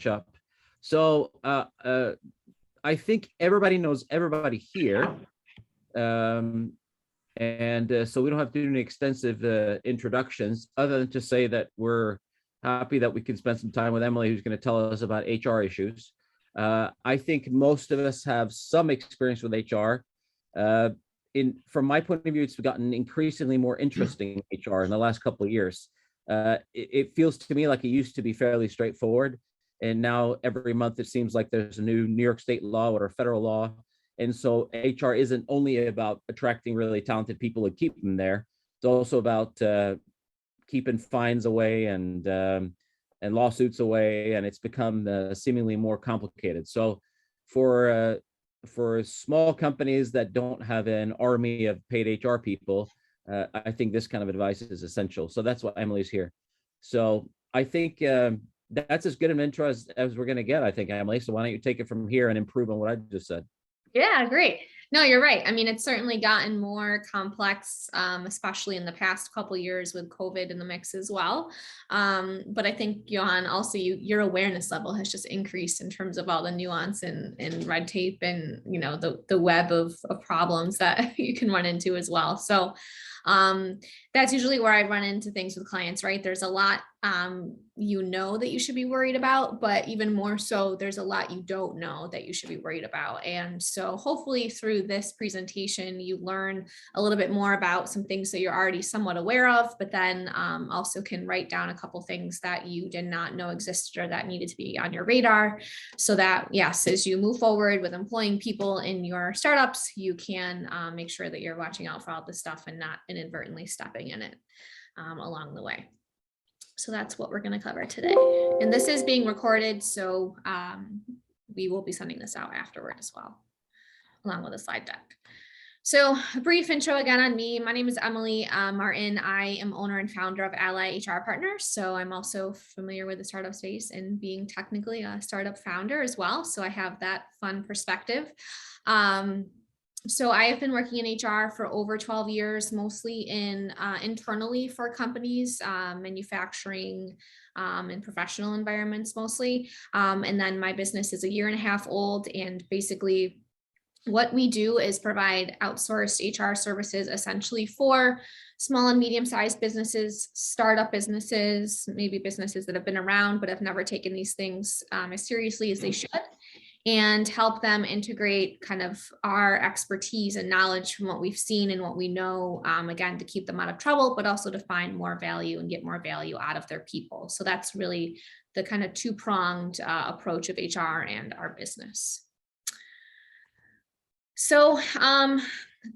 up. So I think everybody knows everybody here. So we don't have to do any extensive introductions other than to say that we're happy that we can spend some time with Emily, who's going to tell us about HR issues. I think most of us have some experience with HR. From my point of view, it's gotten increasingly more interesting HR in the last couple of years. It feels to me like it used to be fairly straightforward. And now every month it seems like there's a new New York state law or a federal law. And so HR isn't only about attracting really talented people and keeping them there. It's also about keeping fines away and lawsuits away. And it's become seemingly more complicated. So for small companies that don't have an army of paid HR people, I think this kind of advice is essential. So that's why Emily's here. So I think that's as good an intro as we're going to get, I think, Emily. So why don't you take it from here and improve on what I just said? Yeah, great. No, you're right. I mean, it's certainly gotten more complex, especially in the past couple of years with COVID in the mix as well. But I think, Johan, also your awareness level has just increased in terms of all the nuance and red tape and, you know, the web of problems that you can run into as well. So that's usually where I run into things with clients, right? There's a lot you know that you should be worried about, but even more so, there's a lot you don't know that you should be worried about. And so hopefully through this presentation, you learn a little bit more about some things that you're already somewhat aware of, but then also can write down a couple things that you did not know existed or that needed to be on your radar, so that, yes, as you move forward with employing people in your startups, you can make sure that you're watching out for all this stuff and not inadvertently stepping in it along the way. So that's what we're going to cover today. And this is being recorded, so we will be sending this out afterward as well, along with a slide deck. So a brief intro again on me. My name is Emily Martin. I am owner and founder of Ally HR Partners. So I'm also familiar with the startup space and being technically a startup founder as well. So I have that fun perspective. So I have been working in HR for over 12 years, mostly internally for companies, manufacturing and professional environments mostly. And then my business is 1.5 years old. And basically what we do is provide outsourced HR services essentially for small and medium-sized businesses, startup businesses, maybe businesses that have been around but have never taken these things as seriously as they should, and help them integrate kind of our expertise and knowledge from what we've seen and what we know, again, to keep them out of trouble, but also to find more value and get more value out of their people. So that's really the kind of two-pronged approach of HR and our business. So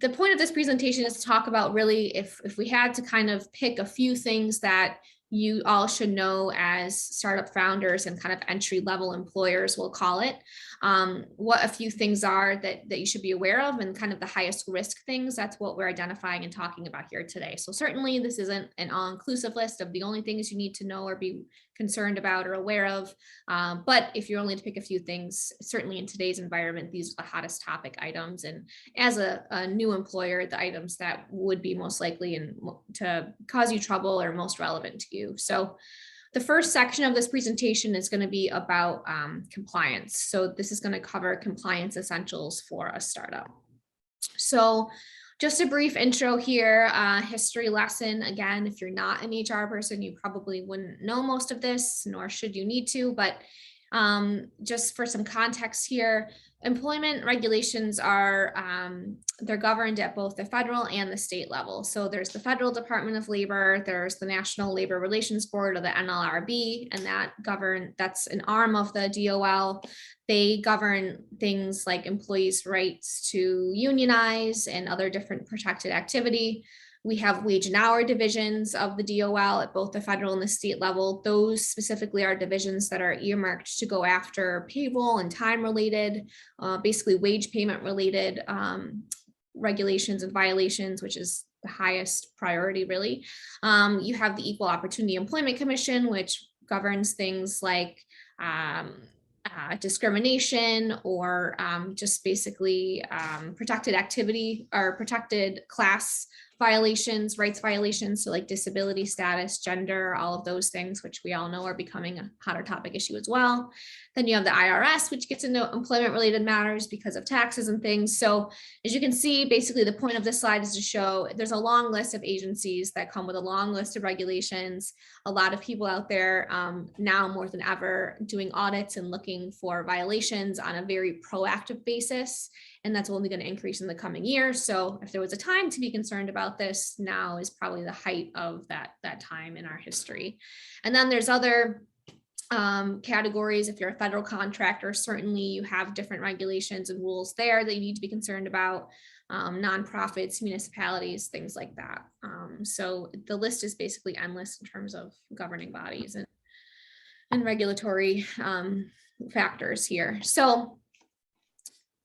the point of this presentation is to talk about really if we had to kind of pick a few things that you all should know as startup founders and kind of entry-level employers, we'll call it, what a few things are that you should be aware of and kind of the highest risk things. That's what we're identifying and talking about here today. So certainly this isn't an all-inclusive list of the only things you need to know or be concerned about or aware of. But if you're only to pick a few things, certainly in today's environment, these are the hottest topic items. And as a new employer, the items that would be most likely and to cause you trouble or most relevant to you. So the first section of this presentation is going to be about compliance. So this is going to cover compliance essentials for a startup. So just a brief intro here, history lesson. Again, if you're not an HR person, you probably wouldn't know most of this, nor should you need to, but just for some context here, employment regulations are, they're governed at both the federal and the state level. So there's the Federal Department of Labor, there's the National Labor Relations Board, or the NLRB, and that's an arm of the DOL. They govern things like employees' rights to unionize and other different protected activity. We have wage and hour divisions of the DOL at both the federal and the state level. Those specifically are divisions that are earmarked to go after payroll and time related, basically wage payment related regulations and violations, which is the highest priority really. You have the Equal Opportunity Employment Commission, which governs things like discrimination or just basically protected activity or protected class violations, rights violations, so like disability status, gender, all of those things, which we all know are becoming a hotter topic issue as well. Then you have the IRS, which gets into employment related matters because of taxes and things. So as you can see, basically the point of this slide is to show there's a long list of agencies that come with a long list of regulations. A lot of people out there now more than ever doing audits and looking for violations on a very proactive basis. And that's only going to increase in the coming years. So if there was a time to be concerned about this, now is probably the height of that time in our history. And then there's other categories. If you're a federal contractor, certainly you have different regulations and rules there that you need to be concerned about. Nonprofits, municipalities, things like that. So the list is basically endless in terms of governing bodies and regulatory factors here. So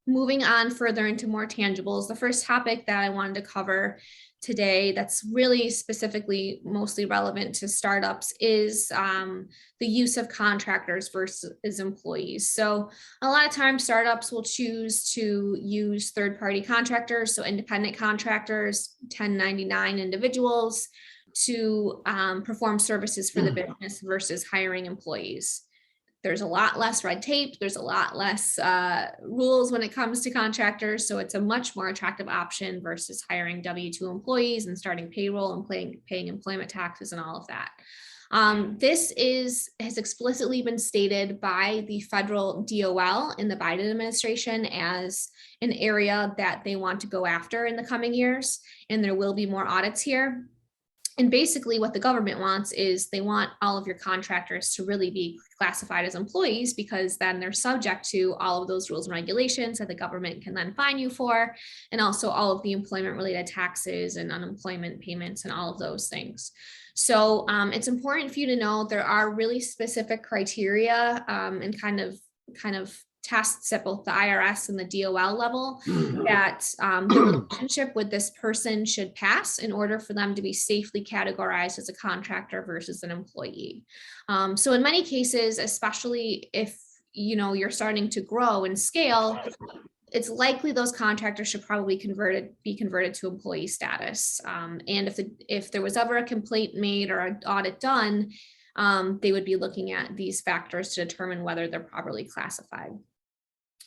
moving on further into more tangibles, the first topic that I wanted to cover today that's really specifically mostly relevant to startups is the use of contractors versus employees. So a lot of times startups will choose to use third-party contractors, so independent contractors, 1099 individuals to perform services for the business versus hiring employees. There's a lot less red tape. There's a lot less rules when it comes to contractors. So it's a much more attractive option versus hiring W-2 employees and starting payroll and paying employment taxes and all of that. This has explicitly been stated by the federal DOL in the Biden administration as an area that they want to go after in the coming years. And there will be more audits here. And basically what the government wants is they want all of your contractors to really be classified as employees, because then they're subject to all of those rules and regulations that the government can then fine you for, and also all of the employment related taxes and unemployment payments and all of those things. So it's important for you to know there are really specific criteria and kind of tests at both the IRS and the DOL level that the relationship with this person should pass in order for them to be safely categorized as a contractor versus an employee. So in many cases, especially if you're starting to grow and scale, it's likely those contractors should probably be converted to employee status. And if there was ever a complaint made or an audit done, they would be looking at these factors to determine whether they're properly classified.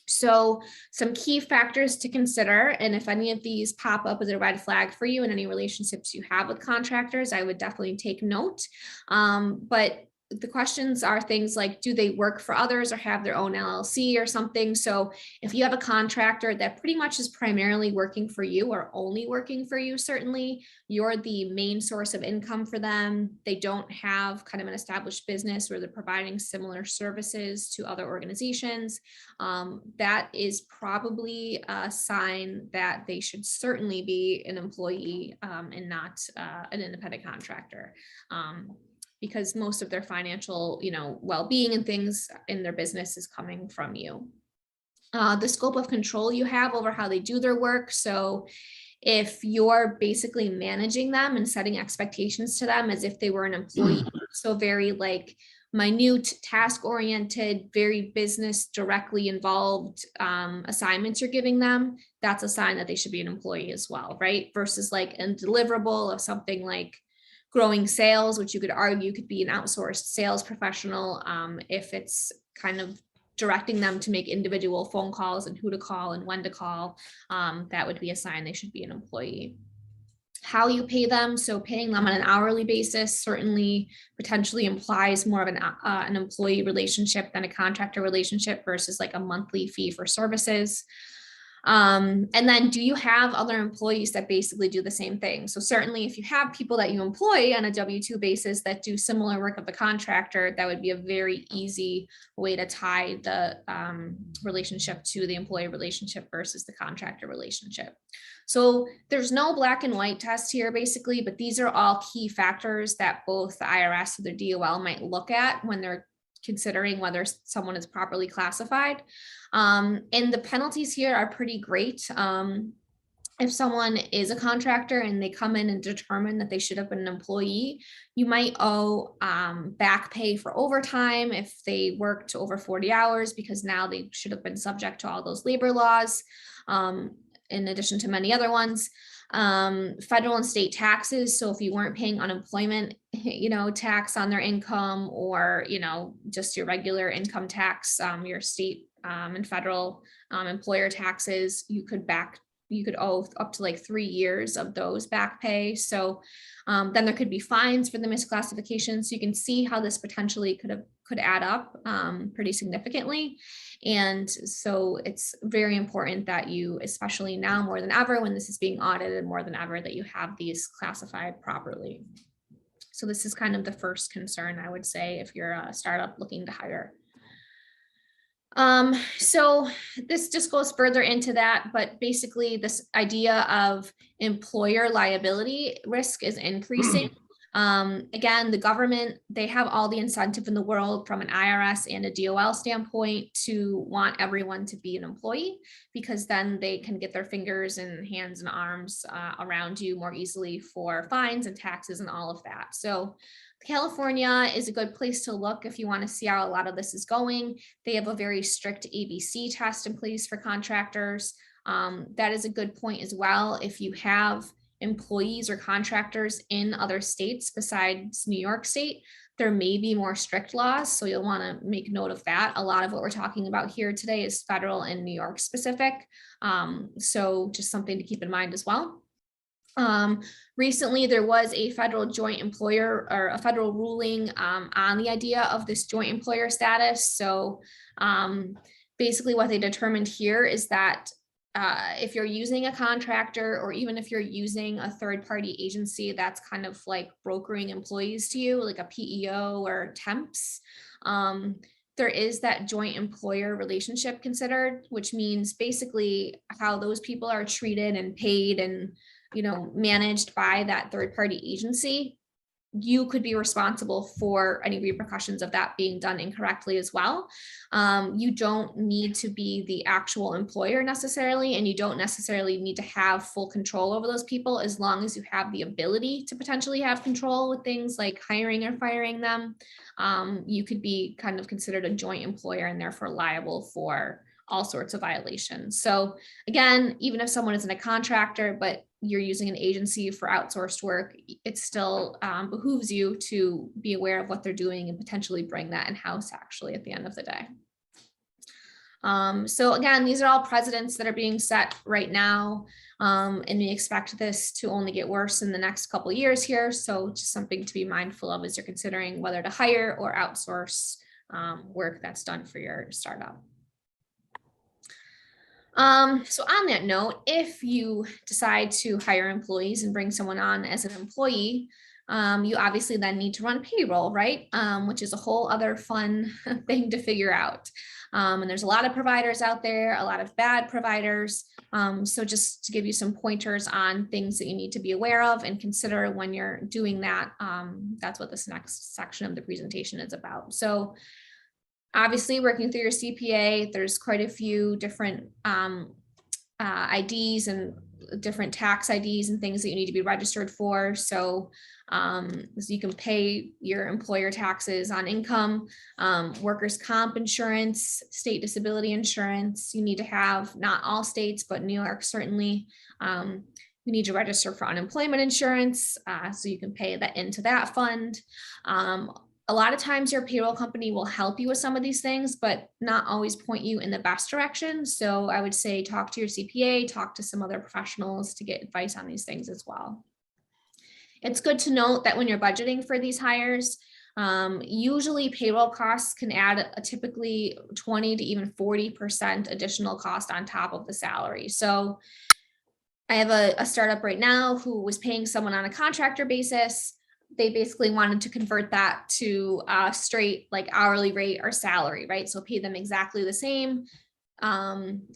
So some key factors to consider, and if any of these pop up as a red flag for you in any relationships you have with contractors, I would definitely take note. But the questions are things like, do they work for others or have their own LLC or something? So if you have a contractor that pretty much is primarily working for you or only working for you, certainly you're the main source of income for them. They don't have kind of an established business where they're providing similar services to other organizations. That is probably a sign that they should certainly be an employee and not an independent contractor. Because most of their financial, well-being and things in their business is coming from you. The scope of control you have over how they do their work. So if you're basically managing them and setting expectations to them as if they were an employee, so very like minute, task-oriented, very business directly involved assignments you're giving them, that's a sign that they should be an employee as well, right? Versus like a deliverable of something like growing sales, which you could argue could be an outsourced sales professional if it's kind of directing them to make individual phone calls and who to call and when to call, that would be a sign they should be an employee. How you pay them, so paying them on an hourly basis certainly potentially implies more of an employee relationship than a contractor relationship versus like a monthly fee for services. And then do you have other employees that basically do the same thing? So certainly if you have people that you employ on a W-2 basis that do similar work of the contractor, that would be a very easy way to tie the relationship to the employee relationship versus the contractor relationship. So there's no black and white test here basically, but these are all key factors that both the IRS or the DOL might look at when they're considering whether someone is properly classified. And the penalties here are pretty great. If someone is a contractor and they come in and determine that they should have been an employee, you might owe back pay for overtime if they worked over 40 hours, because now they should have been subject to all those labor laws. in addition to many other ones. Federal and state taxes. So if you weren't paying unemployment, tax on their income, or, just your regular income tax, your state and federal employer taxes, you could owe up to like 3 years of those back pay. So then there could be fines for the misclassification. So you can see how this potentially could add up pretty significantly. And so it's very important that you, especially now more than ever, when this is being audited more than ever, that you have these classified properly. So this is kind of the first concern, I would say, if you're a startup looking to hire. So this just goes further into that, but basically this idea of employer liability risk is increasing. Again, the government, they have all the incentive in the world from an IRS and a DOL standpoint to want everyone to be an employee, because then they can get their fingers and hands and arms around you more easily for fines and taxes and all of that. So California is a good place to look if you want to see how a lot of this is going. They have a very strict ABC test in place for contractors. That is a good point as well. If you have employees or contractors in other states besides New York State, there may be more strict laws. So you'll want to make note of that. A lot of what we're talking about here today is federal and New York specific. So just something to keep in mind as well. Recently, there was a federal joint employer or a federal ruling on the idea of this joint employer status. So basically what they determined here is that if you're using a contractor, or even if you're using a third-party agency that's kind of like brokering employees to you, like a PEO or temps, there is that joint employer relationship considered, which means basically how those people are treated and paid and managed by that third-party agency. You could be responsible for any repercussions of that being done incorrectly as well. You don't need to be the actual employer necessarily, and you don't necessarily need to have full control over those people, as long as you have the ability to potentially have control with things like hiring or firing them. You could be kind of considered a joint employer and therefore liable for all sorts of violations. So again, even if someone isn't a contractor, but you're using an agency for outsourced work, it still behooves you to be aware of what they're doing and potentially bring that in-house actually at the end of the day. So again, these are all precedents that are being set right now, and we expect this to only get worse in the next couple of years here. So just something to be mindful of as you're considering whether to hire or outsource work that's done for your startup. So on that note, if you decide to hire employees and bring someone on as an employee, you obviously then need to run payroll, right? Which is a whole other fun thing to figure out. And there's a lot of providers out there, a lot of bad providers. So just to give you some pointers on things that you need to be aware of and consider when you're doing that, that's what this next section of the presentation is about. So obviously, working through your CPA, there's quite a few different IDs and different tax IDs and things that you need to be registered for. So you can pay your employer taxes on income, workers' comp insurance, state disability insurance. You need to have, not all states, but New York certainly. You need to register for unemployment insurance, so you can pay that into that fund. A lot of times your payroll company will help you with some of these things, but not always point you in the best direction. So I would say talk to your CPA, talk to some other professionals to get advice on these things as well. It's good to note that when you're budgeting for these hires, usually payroll costs can add a typically 20 to even 40% additional cost on top of the salary. So I have a startup right now who was paying someone on a contractor basis. They basically wanted to convert that to a straight like hourly rate or salary, right? So pay them exactly the same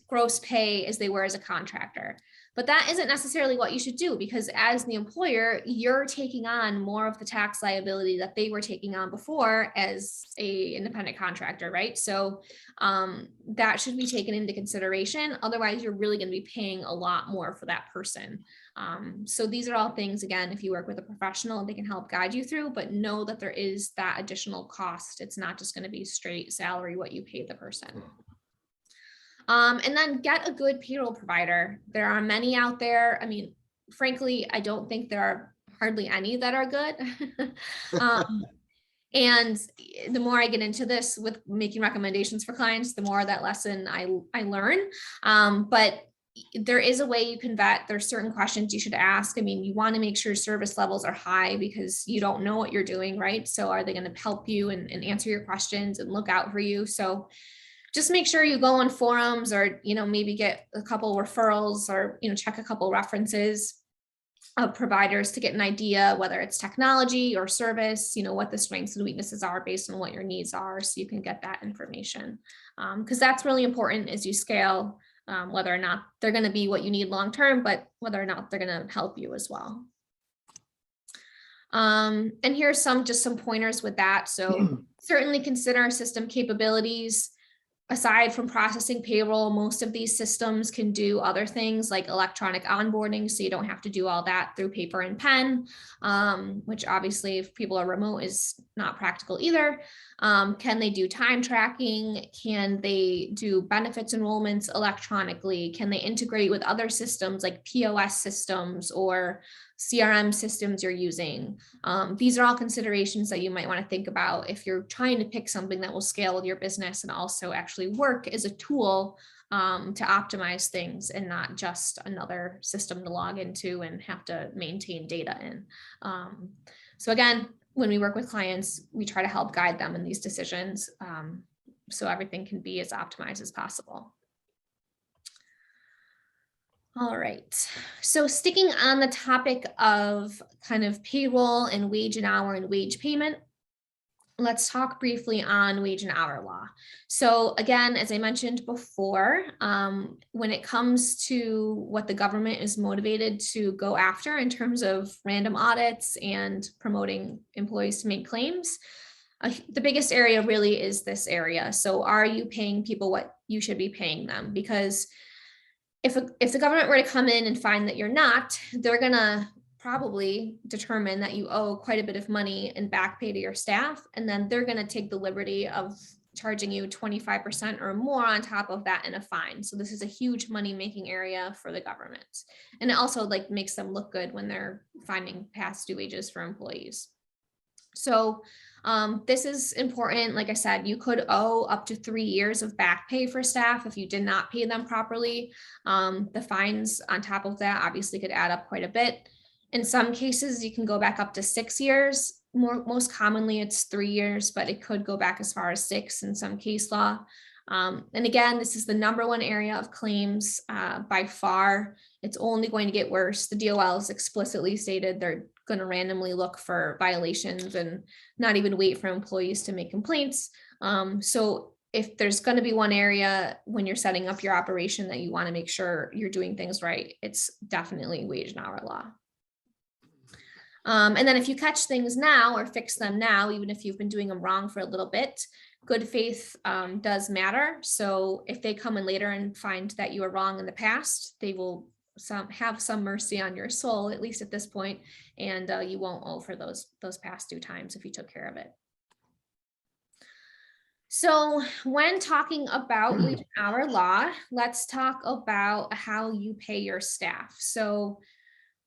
gross pay as they were as a contractor. But that isn't necessarily what you should do, because as the employer, you're taking on more of the tax liability that they were taking on before as a independent contractor, right? So that should be taken into consideration. Otherwise, you're really going to be paying a lot more for that person. So these are all things, again, if you work with a professional, they can help guide you through, but know that there is that additional cost. It's not just going to be straight salary, what you pay the person. And then get a good payroll provider. There are many out there. I mean, frankly, I don't think there are hardly any that are good. And the more I get into this with making recommendations for clients, the more that lesson I learn. But there is a way you can vet. There's certain questions you should ask. I mean, you want to make sure service levels are high because you don't know what you're doing, right? So are they going to help you and answer your questions and look out for you? So just make sure you go on forums or, maybe get a couple referrals or, check a couple references of providers to get an idea, whether it's technology or service, what the strengths and weaknesses are based on what your needs are. So you can get that information. Because that's really important as you scale, whether or not they're going to be what you need long-term, but whether or not they're going to help you as well. And here's some pointers with that. So certainly consider system capabilities. Aside from processing payroll, most of these systems can do other things like electronic onboarding, so you don't have to do all that through paper and pen, which obviously if people are remote is not practical either. Can they do time tracking? Can they do benefits enrollments electronically? Can they integrate with other systems like POS systems or CRM systems you're using? These are all considerations that you might want to think about if you're trying to pick something that will scale with your business and also actually work as a tool to optimize things and not just another system to log into and have to maintain data in. So again, when we work with clients, we try to help guide them in these decisions so everything can be as optimized as possible. All right, so sticking on the topic of kind of payroll and wage and hour and wage payment, let's talk briefly on wage and hour law. So again, as I mentioned before, when it comes to what the government is motivated to go after in terms of random audits and promoting employees to make claims, the biggest area really is this area. So are you paying people what you should be paying them? Because if the government were to come in and find that you're not, they're gonna probably determine that you owe quite a bit of money in back pay to your staff, and then they're gonna take the liberty of charging you 25% or more on top of that in a fine. So this is a huge money-making area for the government. And it also makes them look good when they're finding past due wages for employees. So this is important. Like I said, you could owe up to 3 years of back pay for staff if you did not pay them properly. The fines on top of that obviously could add up quite a bit. In some cases, you can go back up to 6 years. Most commonly, it's 3 years, but it could go back as far as 6 in some case law. And again, this is the #1 area of claims by far. It's only going to get worse. The DOL has explicitly stated they're going to randomly look for violations and not even wait for employees to make complaints. So if there's going to be one area when you're setting up your operation that you want to make sure you're doing things right, it's definitely wage and hour law. And then if you catch things now or fix them now, even if you've been doing them wrong for a little bit, good faith does matter. So if they come in later and find that you were wrong in the past, they will have some mercy on your soul, at least at this point, and you won't owe for those past due times if you took care of it. So when talking about wage and hour law, let's talk about how you pay your staff. So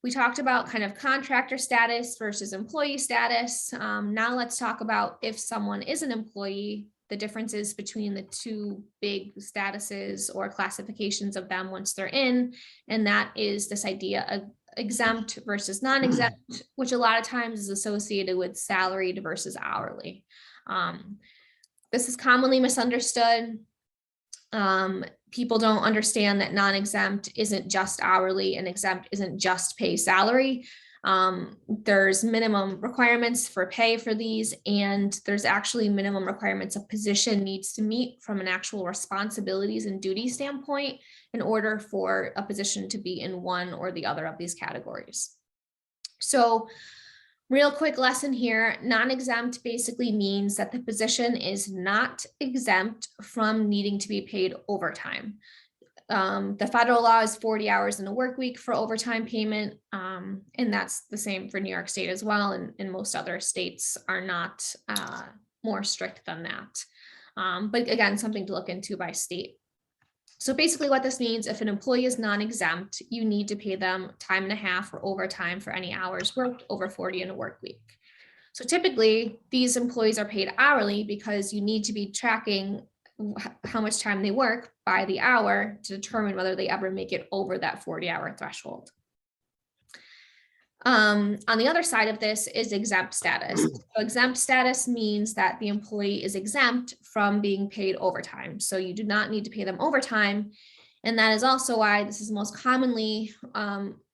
we talked about kind of contractor status versus employee status. Now let's talk about if someone is an employee, the differences between the two big statuses or classifications of them once they're in. And that is this idea of exempt versus non-exempt, which a lot of times is associated with salaried versus hourly. This is commonly misunderstood. People don't understand that non-exempt isn't just hourly and exempt isn't just pay salary. There's minimum requirements for pay for these, and there's actually minimum requirements a position needs to meet from an actual responsibilities and duty standpoint in order for a position to be in one or the other of these categories. So real quick lesson here, non-exempt basically means that the position is not exempt from needing to be paid overtime. The federal law is 40 hours in a work week for overtime payment, and that's the same for New York State as well, and most other states are not more strict than that. But again, something to look into by state. So basically what this means, if an employee is non-exempt, you need to pay them time and a half or overtime for any hours worked over 40 in a work week. So typically these employees are paid hourly because you need to be tracking how much time they work by the hour to determine whether they ever make it over that 40-hour threshold. On the other side of this is exempt status. So exempt status means that the employee is exempt from being paid overtime. So you do not need to pay them overtime. And that is also why this is most commonly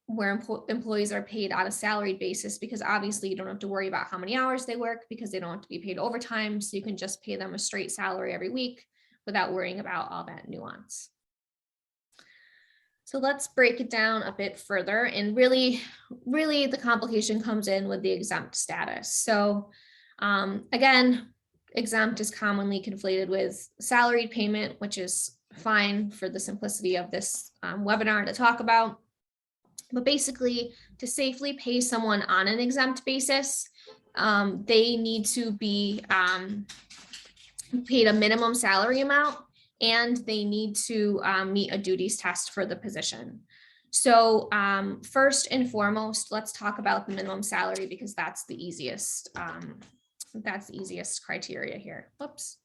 where employees are paid on a salaried basis, because obviously you don't have to worry about how many hours they work because they don't have to be paid overtime. So you can just pay them a straight salary every week without worrying about all that nuance. So let's break it down a bit further, and really the complication comes in with the exempt status. So again, exempt is commonly conflated with salaried payment, which is fine for the simplicity of this webinar to talk about. But basically, to safely pay someone on an exempt basis, they need to be paid a minimum salary amount, and they need to meet a duties test for the position. So first and foremost, let's talk about the minimum salary, because that's the easiest criteria here. Whoops.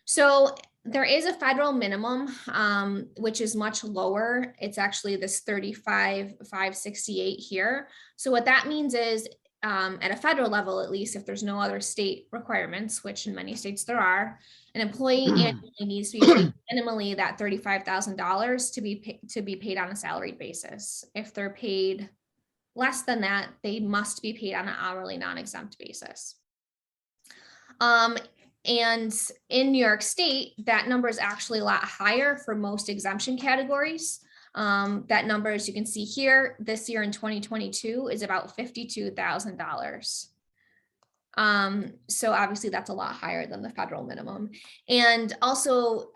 So there is a federal minimum, which is much lower. It's actually this $35,568 here. So what that means is at a federal level, at least, if there's no other state requirements, which in many states there are, an employee annually needs to be paid minimally that $35,000 to be paid on a salaried basis. If they're paid less than that, they must be paid on an hourly non-exempt basis. And in New York State, that number is actually a lot higher for most exemption categories. That number, as you can see here, this year in 2022 is about $52,000. So obviously that's a lot higher than the federal minimum. And also,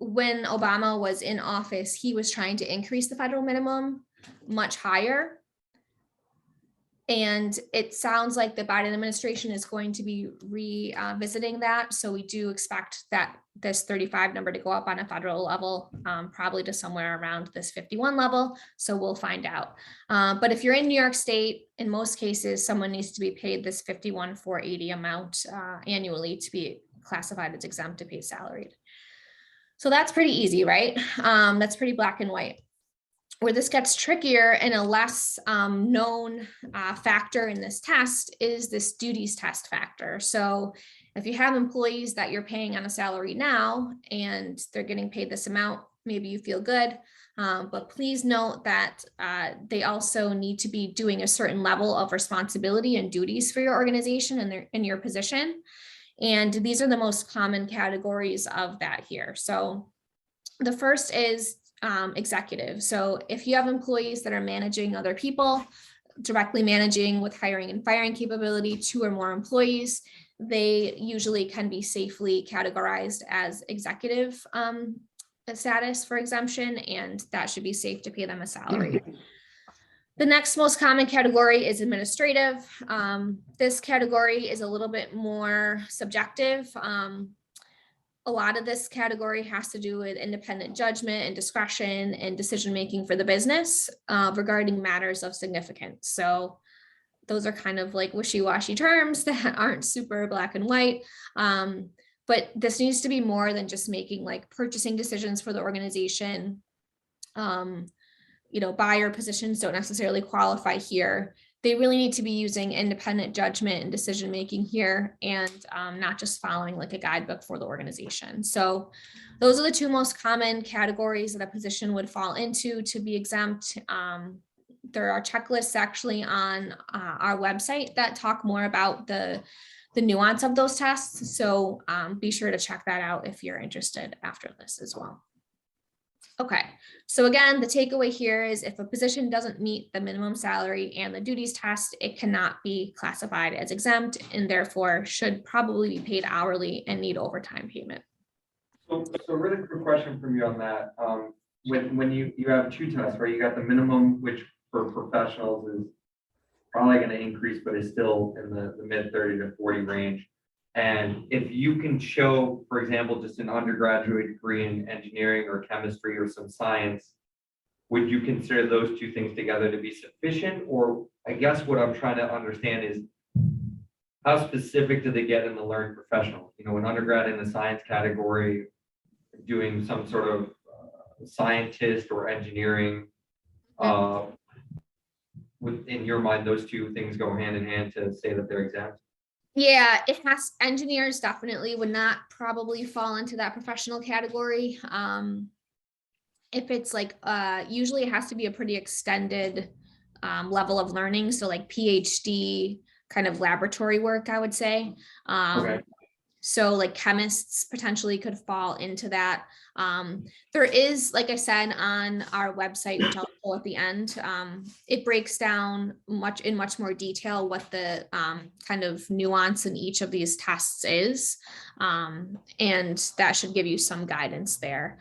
when Obama was in office, he was trying to increase the federal minimum much higher. And it sounds like the Biden administration is going to be revisiting that. So we do expect that this 35 number to go up on a federal level, probably to somewhere around this 51 level. So we'll find out. But if you're in New York State, in most cases, someone needs to be paid this 51,480 amount annually to be classified as exempt to pay salaried. So that's pretty easy, right? That's pretty black and white. Where this gets trickier and a less known factor in this test is this duties test factor. So if you have employees that you're paying on a salary now and they're getting paid this amount, maybe you feel good, but please note that they also need to be doing a certain level of responsibility and duties for your organization and in your position. And these are the most common categories of that here. So the first is executive. So if you have employees that are managing other people, directly managing with hiring and firing capability, 2 or more employees, they usually can be safely categorized as executive status for exemption, and that should be safe to pay them a salary. The next most common category is administrative. This category is a little bit more subjective. A lot of this category has to do with independent judgment and discretion and decision-making for the business regarding matters of significance. So those are kind of like wishy-washy terms that aren't super black and white. But this needs to be more than just making like purchasing decisions for the organization. Buyer positions don't necessarily qualify here. They really need to be using independent judgment and decision-making here, and not just following like a guidebook for the organization. So those are the 2 most common categories that a position would fall into to be exempt. There are checklists actually on our website that talk more about the nuance of those tests. So be sure to check that out if you're interested after this as well. Okay, so again, the takeaway here is if a position doesn't meet the minimum salary and the duties test, it cannot be classified as exempt and therefore should probably be paid hourly and need overtime payment. So really quick question from you on that. When you have 2 tests, right? You got the minimum, which for professionals is probably going to increase, but is still in the mid 30 to 40 range. And if you can show, for example, just an undergraduate degree in engineering or chemistry or some science, would you consider those two things together to be sufficient? Or I guess what I'm trying to understand is how specific do they get in the learned professional? You know, an undergrad in the science category doing some sort of scientist or engineering, in your mind, those two things go hand in hand to say that they're exempt? Yeah, it has, engineers definitely would not probably fall into that professional category. If it's like, usually it has to be a pretty extended level of learning. So like PhD kind of laboratory work, I would say. Okay. So like chemists potentially could fall into that. There is, like I said, on our website, which I'll pull at the end, it breaks down in much more detail what the kind of nuance in each of these tests is. And that should give you some guidance there.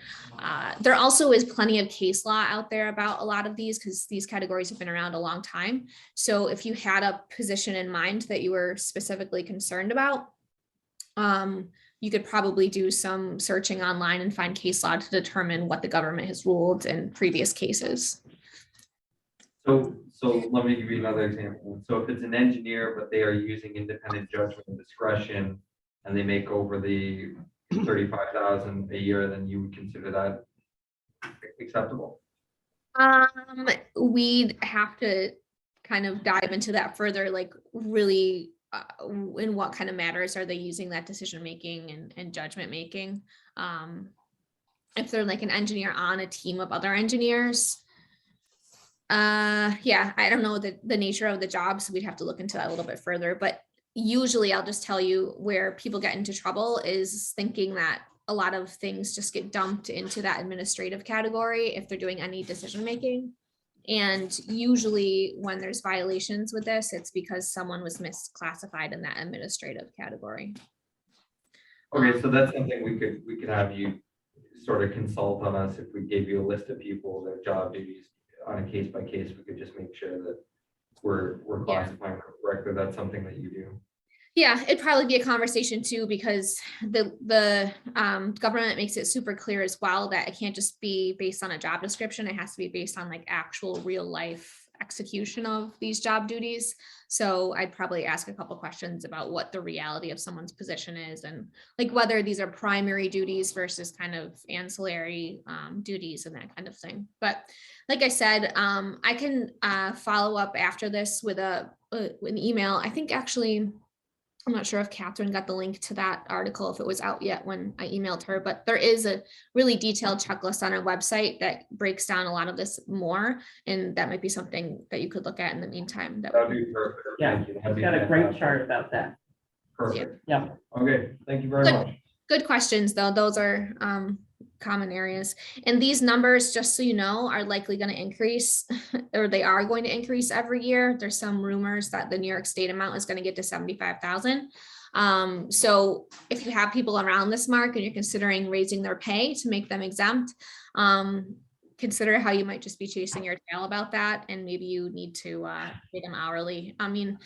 There also is plenty of case law out there about a lot of these because these categories have been around a long time. So if you had a position in mind that you were specifically concerned about, you could probably do some searching online and find case law to determine what the government has ruled in previous cases. So let me give you another example. So if it's an engineer, but they are using independent judgment and discretion, and they make over the 35,000 a year, then you would consider that acceptable? We'd have to kind of dive into that further, like really in what kind of matters are they using that decision making and judgment making. If they're like an engineer on a team of other engineers, yeah, I don't know the nature of the job, so we'd have to look into that a little bit further. But usually I'll just tell you where people get into trouble is thinking that a lot of things just get dumped into that administrative category if they're doing any decision making. And usually when there's violations with this, it's because someone was misclassified in that administrative category. Okay, so that's something we could have you sort of consult on us if we gave you a list of people, their job duties on a case by case. We could just make sure that we're classifying correctly. That's something that you do. Yeah, it'd probably be a conversation too, because the government makes it super clear as well that it can't just be based on a job description. It has to be based on like actual real life execution of these job duties. So I'd probably ask a couple questions about what the reality of someone's position is and like whether these are primary duties versus kind of ancillary duties and that kind of thing. But like I said, I can follow up after this with an email. I think actually, I'm not sure if Catherine got the link to that article, if it was out yet when I emailed her, but there is a really detailed checklist on our website that breaks down a lot of this more. And that might be something that you could look at in the meantime. That'd be perfect. Yeah, Thank you. it's That'd be got a great fantastic. chart about that. Perfect. Yeah. Okay, thank you very Good. much. Good questions, though. Those are common areas. And these numbers, just so you know, are likely going to increase, or they are going to increase every year. There's some rumors that the New York State amount is going to get to 75,000. So if you have people around this mark and you're considering raising their pay to make them exempt, consider how you might just be chasing your tail about that. And maybe you need to pay them hourly. I mean,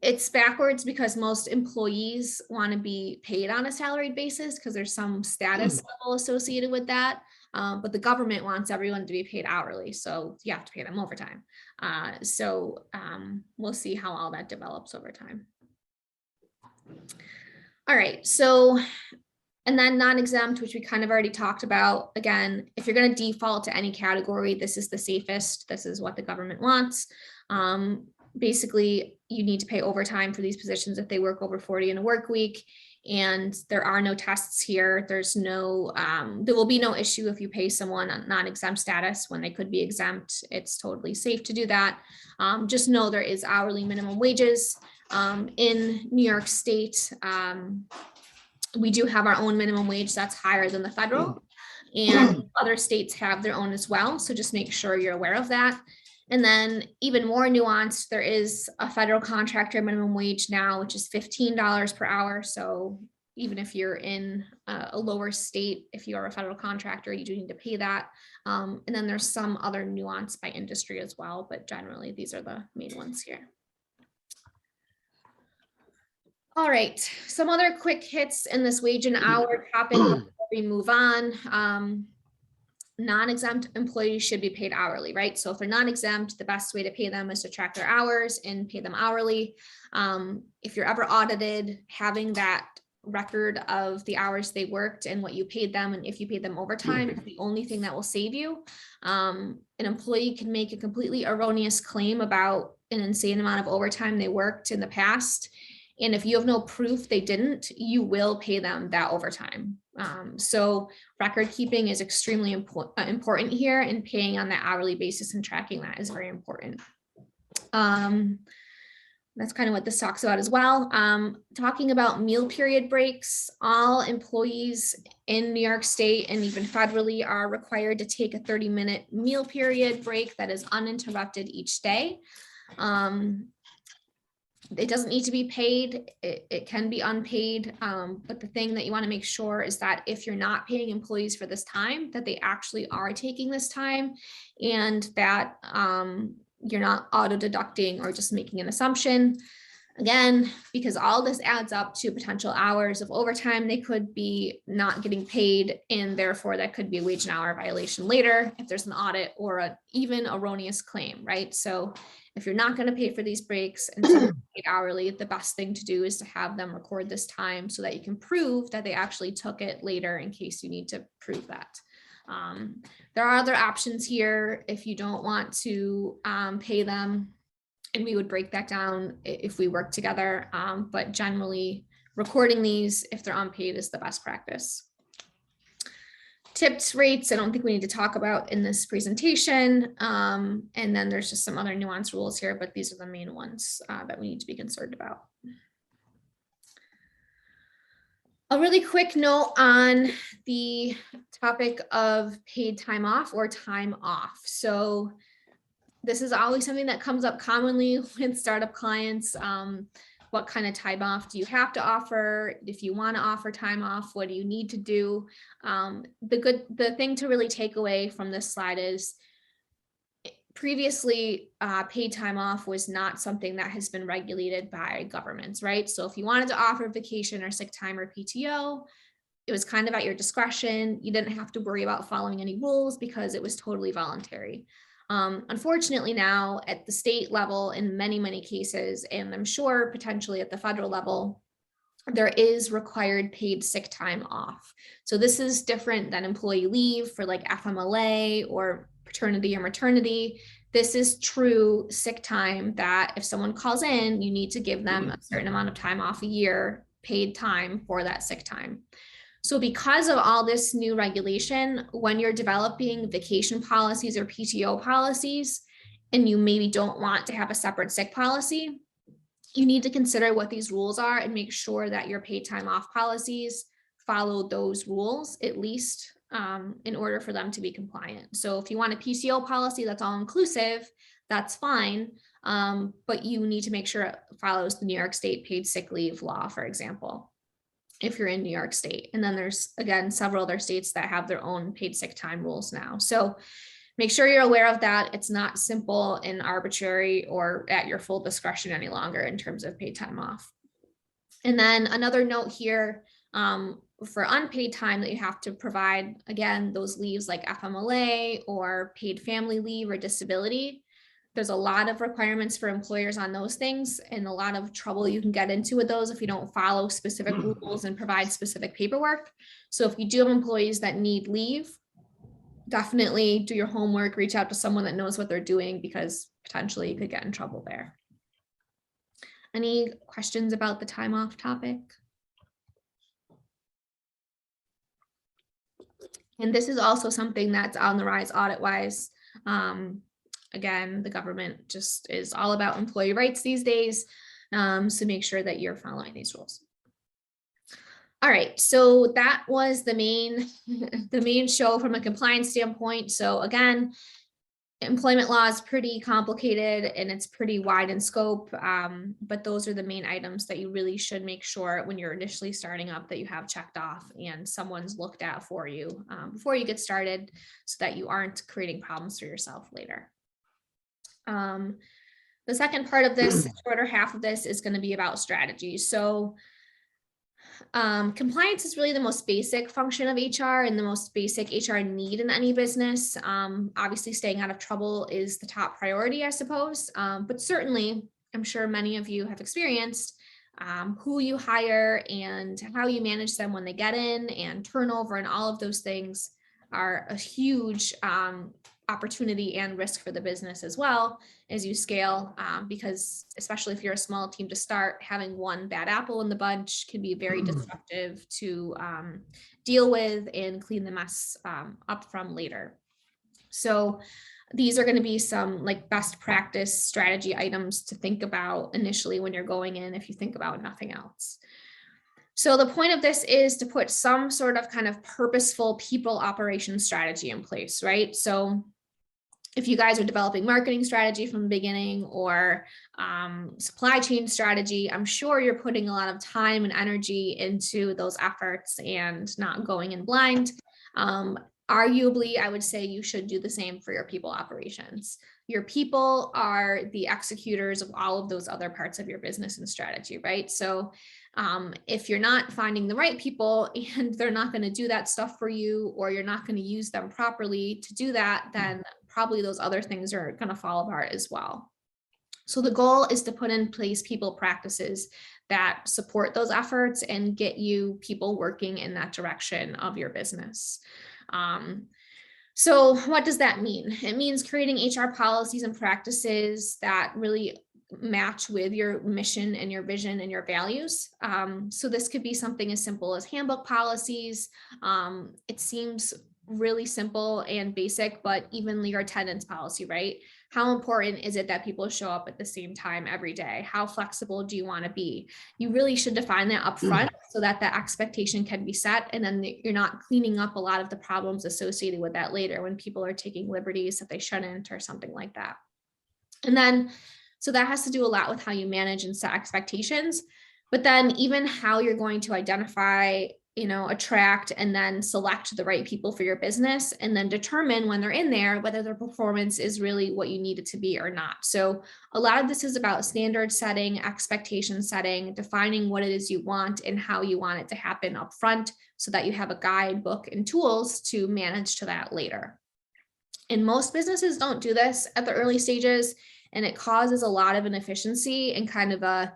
it's backwards because most employees want to be paid on a salaried basis because there's some status level associated with that. But the government wants everyone to be paid hourly. So you have to pay them overtime. So we'll see how all that develops over time. All right. So, and then non-exempt, which we kind of already talked about. Again, if you're going to default to any category, this is the safest. This is what the government wants. Basically, you need to pay overtime for these positions if they work over 40 in a work week. And there are no tests here. There's no, there will be no issue if you pay someone on non-exempt status when they could be exempt. It's totally safe to do that. Just know there is hourly minimum wages in New York State. We do have our own minimum wage that's higher than the federal, and other states have their own as well. So just make sure you're aware of that. And then even more nuanced, there is a federal contractor minimum wage now, which is $15 per hour. So even if you're in a lower state, if you are a federal contractor, you do need to pay that. And then there's some other nuance by industry as well, but generally these are the main ones here. All right, some other quick hits in this wage and hour topic before we move on. Non-exempt employees should be paid hourly, right? So if they're non-exempt, the best way to pay them is to track their hours and pay them hourly. If you're ever audited, having that record of the hours they worked and what you paid them, and if you paid them overtime, is the only thing that will save you. An employee can make a completely erroneous claim about an insane amount of overtime they worked in the past. And if you have no proof they didn't, you will pay them that overtime. So record keeping is extremely important here, and paying on that hourly basis and tracking that is very important. That's kind of what this talks about as well. Talking about meal period breaks, all employees in New York State and even federally are required to take a 30-minute meal period break that is uninterrupted each day. It doesn't need to be paid. It can be unpaid. But the thing that you want to make sure is that if you're not paying employees for this time, that they actually are taking this time, and that you're not auto deducting or just making an assumption. Again, because all this adds up to potential hours of overtime, they could be not getting paid, and therefore that could be a wage and hour violation later if there's an audit or an even erroneous claim, right? So if you're not going to pay for these breaks and paid hourly, the best thing to do is to have them record this time so that you can prove that they actually took it later in case you need to prove that. There are other options here if you don't want to pay them, and we would break that down if we work together. But generally, recording these, if they're unpaid, is the best practice. Tipped rates, I don't think we need to talk about in this presentation. And then there's just some other nuanced rules here, but these are the main ones that we need to be concerned about. A really quick note on the topic of paid time off or time off. So this is always something that comes up commonly with startup clients. What kind of time off do you have to offer? If you want to offer time off, what do you need to do? The thing to really take away from this slide is previously paid time off was not something that has been regulated by governments, right? So if you wanted to offer vacation or sick time or PTO, it was kind of at your discretion. You didn't have to worry about following any rules because it was totally voluntary. Unfortunately now at the state level, in many, many cases, and I'm sure potentially at the federal level, there is required paid sick time off. So this is different than employee leave for like FMLA or paternity or maternity. This is true sick time that if someone calls in, you need to give them a certain amount of time off a year, paid time for that sick time. So because of all this new regulation, when you're developing vacation policies or PTO policies, and you maybe don't want to have a separate sick policy, you need to consider what these rules are and make sure that your paid time off policies follow those rules, at least in order for them to be compliant. So if you want a PTO policy that's all inclusive, that's fine. But you need to make sure it follows the New York State paid sick leave law, for example, if you're in New York State. And then there's, again, several other states that have their own paid sick time rules now. So make sure you're aware of that. It's not simple and arbitrary or at your full discretion any longer in terms of paid time off. And then another note here, for unpaid time that you have to provide, again, those leaves like FMLA or paid family leave or disability. There's a lot of requirements for employers on those things, and a lot of trouble you can get into with those if you don't follow specific rules and provide specific paperwork. So if you do have employees that need leave, definitely do your homework, reach out to someone that knows what they're doing, because potentially you could get in trouble there. Any questions about the time off topic? And this is also something that's on the rise audit-wise. Again, the government just is all about employee rights these days. So make sure that you're following these rules. All right, so that was the main show from a compliance standpoint. So again, employment law is pretty complicated and it's pretty wide in scope, but those are the main items that you really should make sure when you're initially starting up that you have checked off and someone's looked at for you before you get started, so that you aren't creating problems for yourself later. The second part of this, shorter half of this, is going to be about strategy. So compliance is really the most basic function of HR and the most basic HR need in any business. Obviously, staying out of trouble is the top priority, I suppose. But certainly, I'm sure many of you have experienced who you hire and how you manage them when they get in, and turnover and all of those things are a huge opportunity and risk for the business as well as you scale, because especially if you're a small team to start, having one bad apple in the bunch can be very disruptive to deal with and clean the mess up from later. So these are going to be some like best practice strategy items to think about initially when you're going in, if you think about nothing else. So the point of this is to put some sort of kind of purposeful people operations strategy in place, right? So if you guys are developing marketing strategy from the beginning, or supply chain strategy, I'm sure you're putting a lot of time and energy into those efforts and not going in blind. Arguably, I would say you should do the same for your people operations. Your people are the executors of all of those other parts of your business and strategy, right? So if you're not finding the right people and they're not going to do that stuff for you, or you're not going to use them properly to do that, then probably those other things are going to fall apart as well. So the goal is to put in place people practices that support those efforts and get you people working in that direction of your business. So what does that mean? It means creating HR policies and practices that really match with your mission and your vision and your values. So this could be something as simple as handbook policies. It seems really simple and basic, but even your attendance policy, right? How important is it that people show up at the same time every day? How flexible do you want to be? You really should define that up front so that the expectation can be set, and then you're not cleaning up a lot of the problems associated with that later when people are taking liberties that they shouldn't or something like that. And then, so that has to do a lot with how you manage and set expectations, but then even how you're going to identify, attract and then select the right people for your business, and then determine when they're in there whether their performance is really what you need it to be or not. So a lot of this is about standard setting, expectation setting, defining what it is you want and how you want it to happen up front, so that you have a guidebook and tools to manage to that later. And most businesses don't do this at the early stages, and it causes a lot of inefficiency and kind of a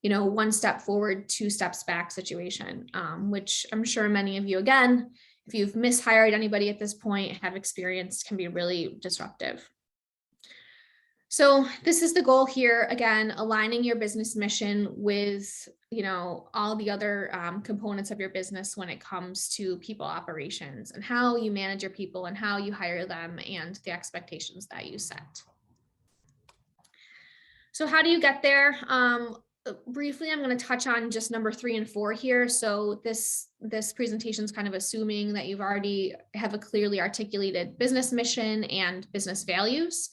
one step forward, two steps back situation, which I'm sure many of you, again, if you've mishired anybody at this point, have experienced can be really disruptive. So this is the goal here. Again, aligning your business mission with, all the other components of your business when it comes to people operations and how you manage your people and how you hire them and the expectations that you set. So how do you get there? Briefly, I'm going to touch on just number 3 and 4 here. So this presentation is kind of assuming that you've already have a clearly articulated business mission and business values.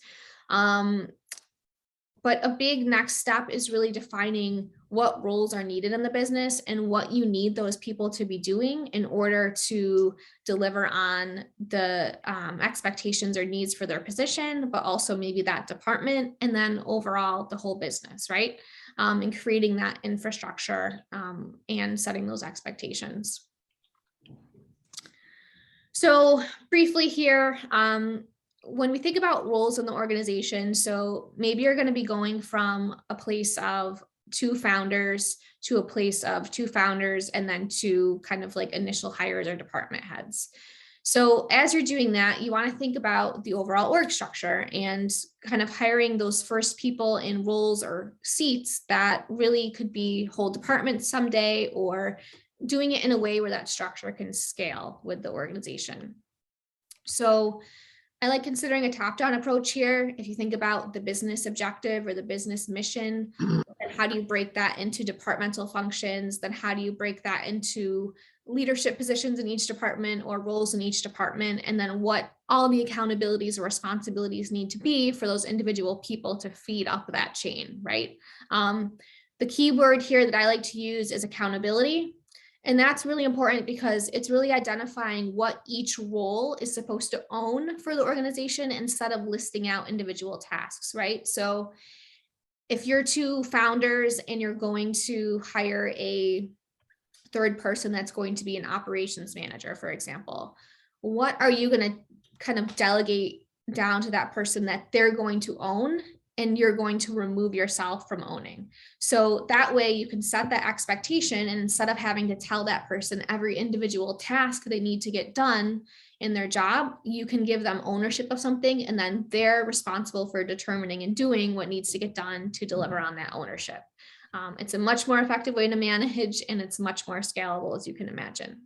But a big next step is really defining what roles are needed in the business and what you need those people to be doing in order to deliver on the expectations or needs for their position, but also maybe that department, and then overall the whole business, right? And creating that infrastructure and setting those expectations. So briefly here, when we think about roles in the organization, so maybe you're going to be going from a place of 2 founders to a place of 2 founders and then 2 kind of like initial hires or department heads. So as you're doing that, you want to think about the overall org structure and kind of hiring those first people in roles or seats that really could be whole departments someday, or doing it in a way where that structure can scale with the organization. So I like considering a top-down approach here. If you think about the business objective or the business mission, then how do you break that into departmental functions? Then how do you break that into leadership positions in each department or roles in each department? And then what all the accountabilities or responsibilities need to be for those individual people to feed up that chain, right? The key word here that I like to use is accountability. And that's really important because it's really identifying what each role is supposed to own for the organization instead of listing out individual tasks, right? So if you're two founders and you're going to hire a third person that's going to be an operations manager, for example, what are you going to kind of delegate down to that person that they're going to own, and you're going to remove yourself from owning? So that way you can set that expectation, and instead of having to tell that person every individual task they need to get done in their job, you can give them ownership of something, and then they're responsible for determining and doing what needs to get done to deliver on that ownership. It's a much more effective way to manage, and it's much more scalable, as you can imagine.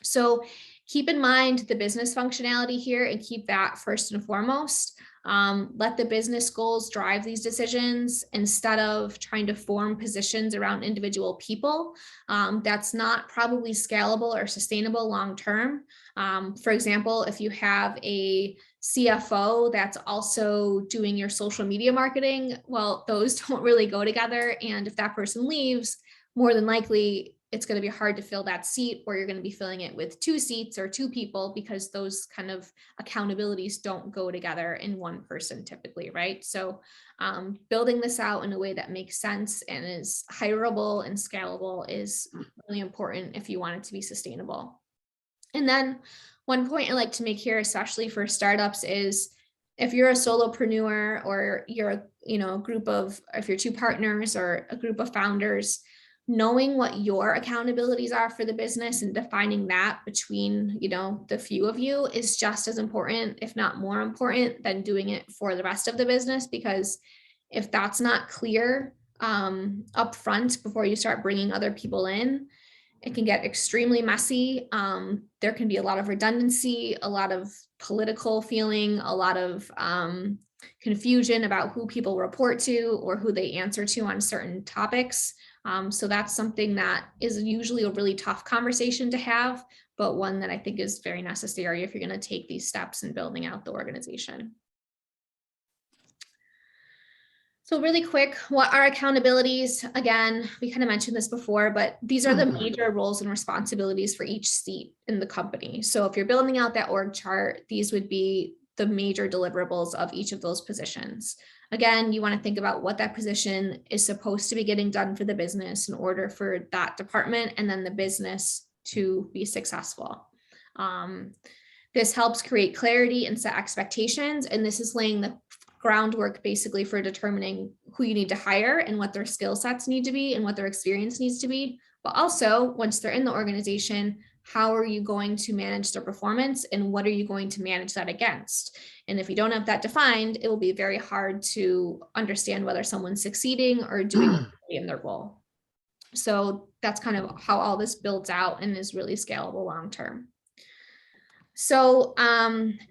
So keep in mind the business functionality here, and keep that first and foremost. Let the business goals drive these decisions instead of trying to form positions around individual people. That's not probably scalable or sustainable long term. For example, if you have a CFO that's also doing your social media marketing, well, those don't really go together. And if that person leaves, more than likely it's going to be hard to fill that seat, or you're going to be filling it with 2 seats or 2 people, because those kind of accountabilities don't go together in one person typically, right? So building this out in a way that makes sense and is hireable and scalable is really important if you want it to be sustainable. And then one point I like to make here, especially for startups, is if you're a solopreneur, or you're a group of, if you're 2 partners or a group of founders, knowing what your accountabilities are for the business and defining that between, the few of you is just as important, if not more important, than doing it for the rest of the business. Because if that's not clear up front before you start bringing other people in, it can get extremely messy. There can be a lot of redundancy, a lot of political feeling, a lot of confusion about who people report to or who they answer to on certain topics. So that's something that is usually a really tough conversation to have, but one that I think is very necessary if you're going to take these steps in building out the organization. So really quick, what are accountabilities? Again, we kind of mentioned this before, but these are the major roles and responsibilities for each seat in the company. So if you're building out that org chart, these would be the major deliverables of each of those positions. Again, you want to think about what that position is supposed to be getting done for the business in order for that department and then the business to be successful. This helps create clarity and set expectations, and this is laying the groundwork basically for determining who you need to hire and what their skill sets need to be and what their experience needs to be. But also, once they're in the organization, how are you going to manage their performance and what are you going to manage that against? And if you don't have that defined, it will be very hard to understand whether someone's succeeding or doing in their role. So that's kind of how all this builds out and is really scalable long term. So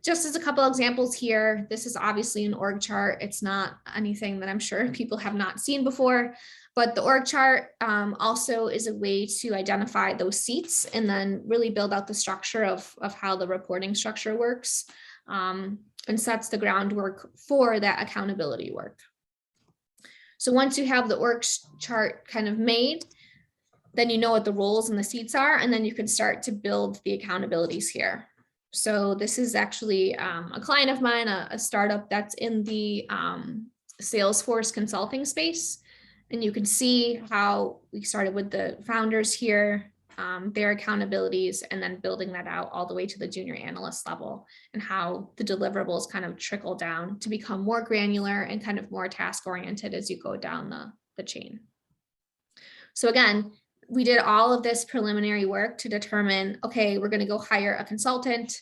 just as a couple examples here, this is obviously an org chart. It's not anything that I'm sure people have not seen before, but the org chart also is a way to identify those seats and then really build out the structure of how the reporting structure works and sets the groundwork for that accountability work. So once you have the org chart kind of made, then you know what the roles and the seats are, and then you can start to build the accountabilities here. So this is actually a client of mine, a startup that's in the Salesforce consulting space. And you can see how we started with the founders here, their accountabilities, and then building that out all the way to the junior analyst level, and how the deliverables kind of trickle down to become more granular and kind of more task oriented as you go down the chain. So again, we did all of this preliminary work to determine, okay, we're going to go hire a consultant.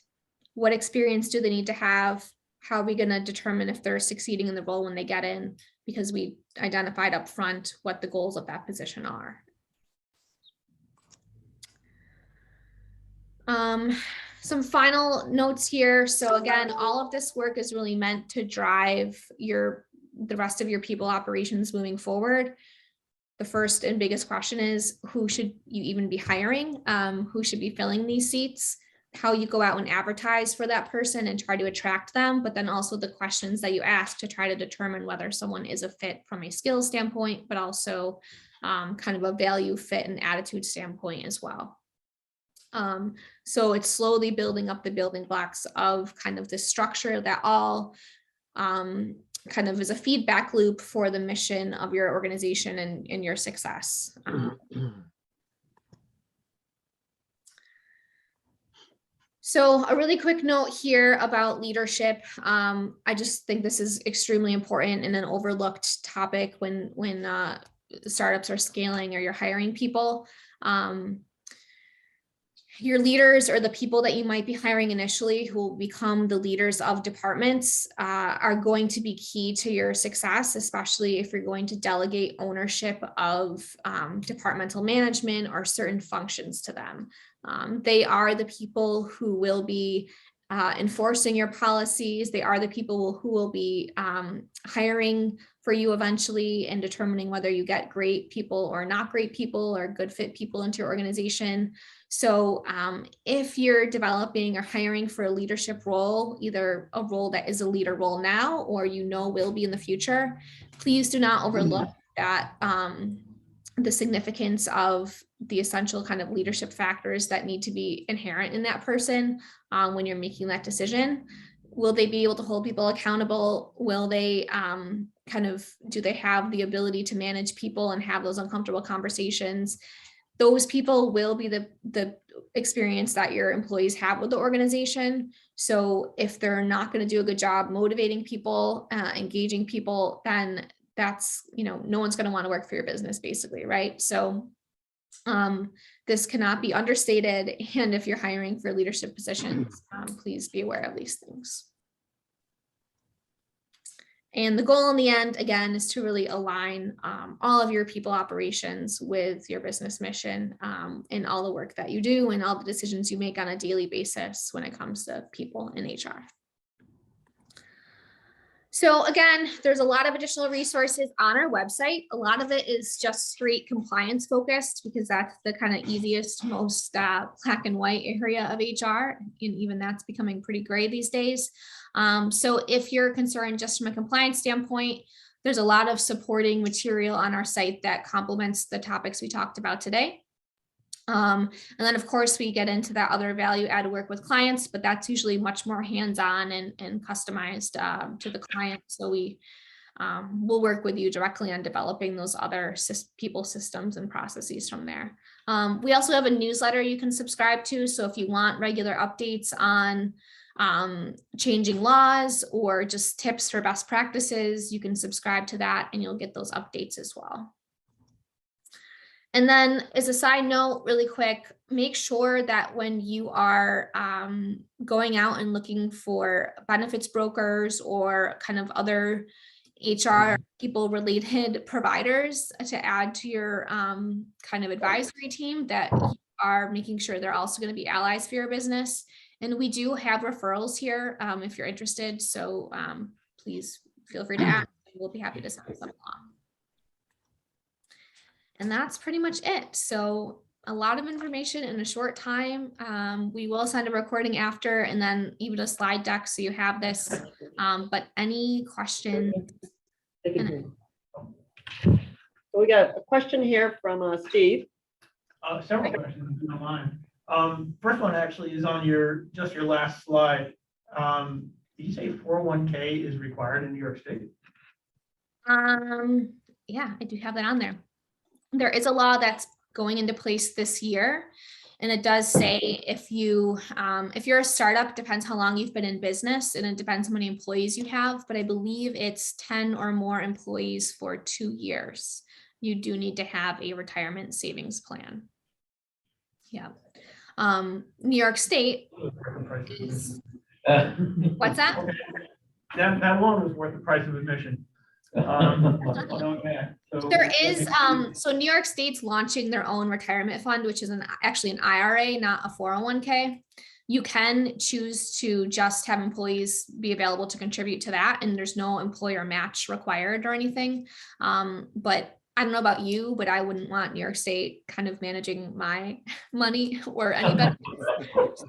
What experience do they need to have? How are we going to determine if they're succeeding in the role when they get in? Because we identified up front what the goals of that position are. Some final notes here. So again, all of this work is really meant to drive the rest of your people operations moving forward. The first and biggest question is, who should you even be hiring? Who should be filling these seats? How you go out and advertise for that person and try to attract them, but then also the questions that you ask to try to determine whether someone is a fit from a skills standpoint, but also kind of a value fit and attitude standpoint as well. So it's slowly building up the building blocks of kind of the structure that all kind of as a feedback loop for the mission of your organization and your success. So a really quick note here about leadership. I just think this is extremely important and an overlooked topic when startups are scaling or you're hiring people. Your leaders or the people that you might be hiring initially who will become the leaders of departments are going to be key to your success, especially if you're going to delegate ownership of departmental management or certain functions to them. They are the people who will be enforcing your policies. They are the people who will be hiring for you eventually and determining whether you get great people or not great people or good fit people into your organization. So if you're developing or hiring for a leadership role, either a role that is a leader role now or will be in the future, please do not overlook that the significance of the essential kind of leadership factors that need to be inherent in that person when you're making that decision. Will they be able to hold people accountable? Will they do they have the ability to manage people and have those uncomfortable conversations? Those people will be the experience that your employees have with the organization. So if they're not going to do a good job motivating people, engaging people, then that's, no one's going to want to work for your business basically, right? So this cannot be understated. And if you're hiring for leadership positions, please be aware of these things. And the goal in the end, again, is to really align all of your people operations with your business mission and all the work that you do and all the decisions you make on a daily basis when it comes to people in HR. So again, there's a lot of additional resources on our website. A lot of it is just straight compliance focused because that's the kind of easiest, most black and white area of HR. And even that's becoming pretty gray these days. So if you're concerned just from a compliance standpoint, there's a lot of supporting material on our site that complements the topics we talked about today. And then of course we get into that other value added work with clients, but that's usually much more hands-on and customized to the client. So we will work with you directly on developing those other people systems and processes from there. We also have a newsletter you can subscribe to. So if you want regular updates on changing laws or just tips for best practices, you can subscribe to that and you'll get those updates as well. And then as a side note, really quick, make sure that when you are going out and looking for benefits brokers or kind of other HR people related providers to add to your kind of advisory team, that you are making sure they're also going to be allies for your business. And we do have referrals here if you're interested. So please feel free to ask. We'll be happy to send them along. And that's pretty much it. So a lot of information in a short time. We will send a recording after and then even a slide deck so you have this. But any questions? So we got a question here from Steve. Several questions if you don't mind. First one actually is on your last slide. Did you say 401k is required in New York State? Yeah, I do have that on there. There is a law that's going into place this year. And it does say if you're a startup, depends how long you've been in business and it depends how many employees you have, but I believe it's 10 or more employees for 2 years. You do need to have a retirement savings plan. Yeah. New York State is, what's that? Okay. That loan was worth the price of admission. There is, so New York State's launching their own retirement fund, which is actually an IRA, not a 401k. You can choose to just have employees be available to contribute to that, and there's no employer match required or anything. But I don't know about you, but I wouldn't want New York State kind of managing my money or anybody.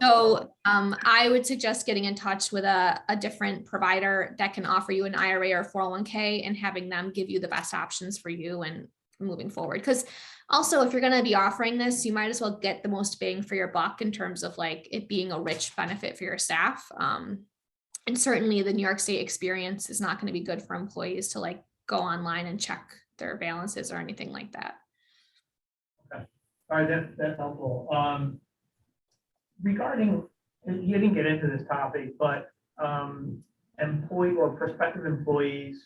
So I would suggest getting in touch with a different provider that can offer you an IRA or 401k and having them give you the best options for you and moving forward. Because also, if you're going to be offering this, you might as well get the most bang for your buck in terms of like it being a rich benefit for your staff. And certainly the New York State experience is not going to be good for employees to like go online and check their balances or anything like that. All right, that's helpful. Regarding, you didn't get into this topic, but employee or prospective employees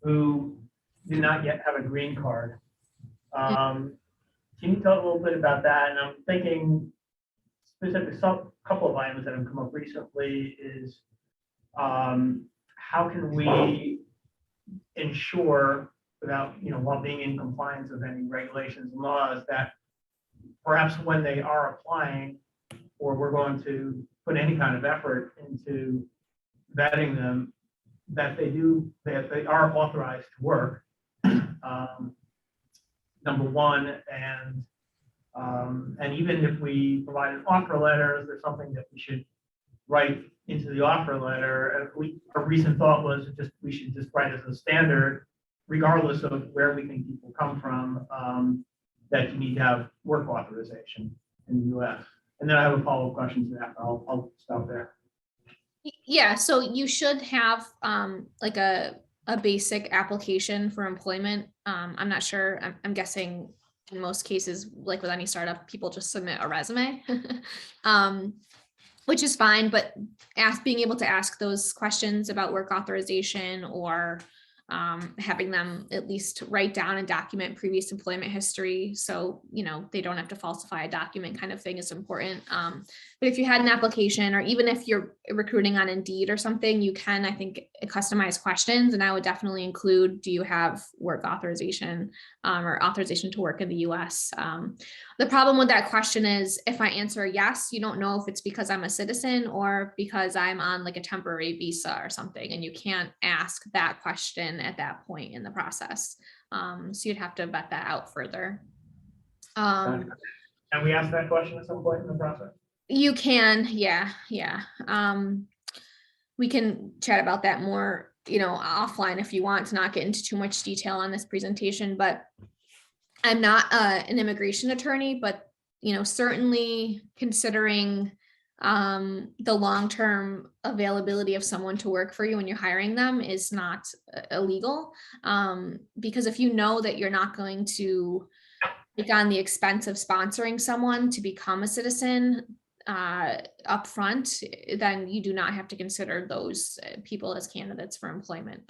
who do not yet have a green card. Can you talk a little bit about that? And I'm thinking specifically, some couple of items that have come up recently is how can we ensure without, while being in compliance with any regulations and laws, that perhaps when they are applying or we're going to put any kind of effort into vetting them, that they are authorized to work, number one, and even if we provide an offer letter, is there something that we should write into the offer letter? Our recent thought was we should just write as a standard, regardless of where we think people come from, that you need to have work authorization in the US. And then I have a follow-up question to that, but I'll stop there. Yeah, so you should have like a basic application for employment. I'm not sure, I'm guessing in most cases, like with any startup, people just submit a resume, which is fine, but being able to ask those questions about work authorization or having them at least write down and document previous employment history. So, they don't have to falsify a document kind of thing is important. But if you had an application, or even if you're recruiting on Indeed or something, you can, I think, customize questions. And I would definitely include, do you have work authorization or authorization to work in the US? The problem with that question is if I answer yes, you don't know if it's because I'm a citizen or because I'm on like a temporary visa or something. And you can't ask that question at that point in the process. So you'd have to vet that out further. Can we ask that question at some point in the process? You can, yeah. We can chat about that more, offline if you want to not get into too much detail on this presentation, but I'm not an immigration attorney, but, certainly considering the long-term availability of someone to work for you when you're hiring them is not illegal. Because if you know that you're not going to take on the expense of sponsoring someone to become a citizen upfront, then you do not have to consider those people as candidates for employment.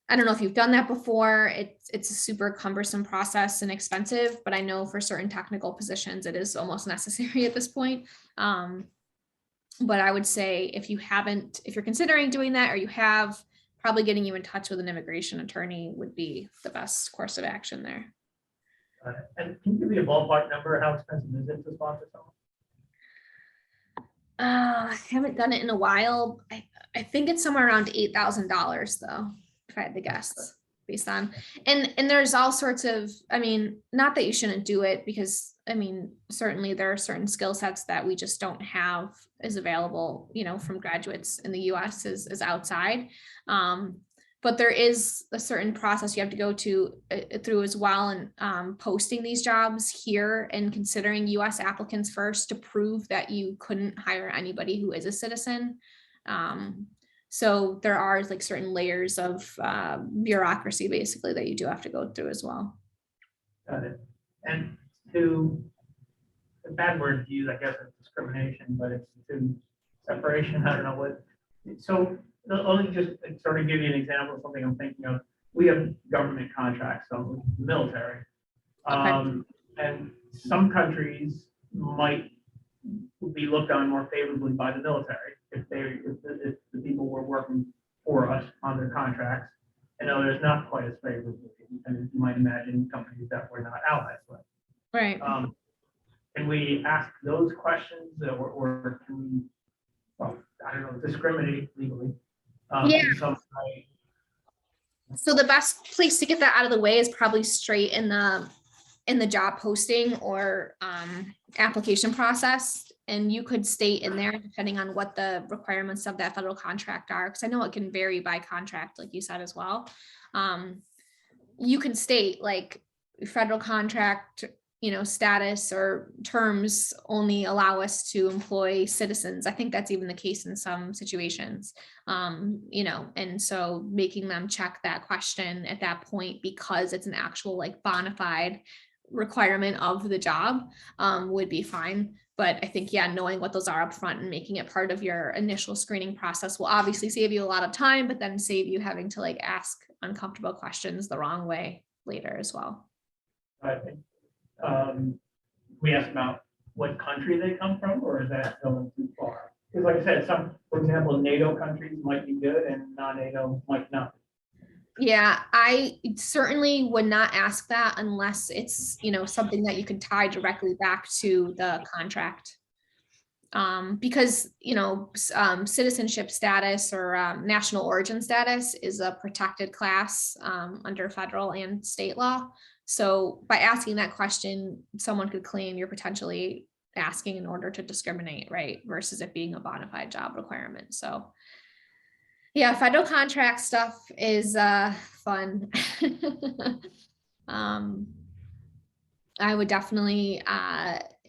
I don't know if you've done that before. It's a super cumbersome process and expensive, but I know for certain technical positions, it is almost necessary at this point. But I would say if you're considering doing that, or you have, probably getting you in touch with an immigration attorney would be the best course of action there. And can you give me a ballpark number? How expensive is it to sponsor someone? I haven't done it in a while. I think it's somewhere around $8,000 though, if I had to guess, based on, and there's all sorts of, not that you shouldn't do it, because certainly there are certain skill sets that we just don't have as available, from graduates in the US as outside. But there is a certain process you have to go through as well, and posting these jobs here and considering US applicants first to prove that you couldn't hire anybody who is a citizen. So there are like certain layers of bureaucracy basically that you do have to go through as well. Got it. And a bad word to use, I guess, it's discrimination, but it's to separation. I don't know what. So let me just sort of give you an example of something I'm thinking of. We have government contracts, so the military. Okay. And some countries might be looked on more favorably by the military if the people were working for us on their contracts, and others not quite as favorably. And you might imagine companies that we're not allies with. Right. Can we ask those questions, or can we, well, I don't know, discriminate legally? Yeah. In some way? So the best place to get that out of the way is probably straight in the job posting or application process. And you could state in there, depending on what the requirements of that federal contract are, because I know it can vary by contract, like you said as well. You can state like federal contract status or terms only allow us to employ citizens. I think that's even the case in some situations. And so making them check that question at that point, because it's an actual like bona fide requirement of the job, would be fine. But I think, yeah, knowing what those are up front and making it part of your initial screening process will obviously save you a lot of time, but then save you having to like ask uncomfortable questions the wrong way later as well. I think, we asked about what country they come from, or is that going too far? Because like I said, for example, NATO countries might be good and non-NATO might not. Yeah, I certainly would not ask that unless it's, something that you could tie directly back to the contract. Because, citizenship status or national origin status is a protected class under federal and state law. So by asking that question, someone could claim you're potentially asking in order to discriminate, right? Versus it being a bona fide job requirement. So yeah, federal contract stuff is fun. I would definitely,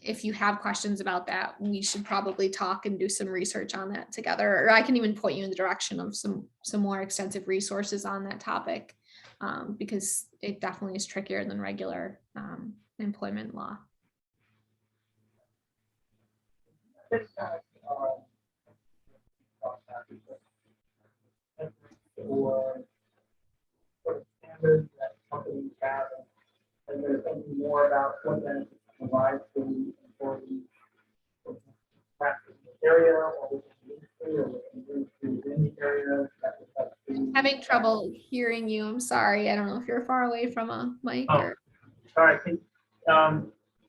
if you have questions about that, we should probably talk and do some research on that together. Or I can even point you in the direction of some more extensive resources on that topic, because it definitely is trickier than regular employment law. Or standards that companies have, and there's something more about what benefits provide to the employees, practice in the area, or within the industry, or within the area. Having trouble hearing you. I'm sorry. I don't know if you're far away from a mic. Or... Sorry. Do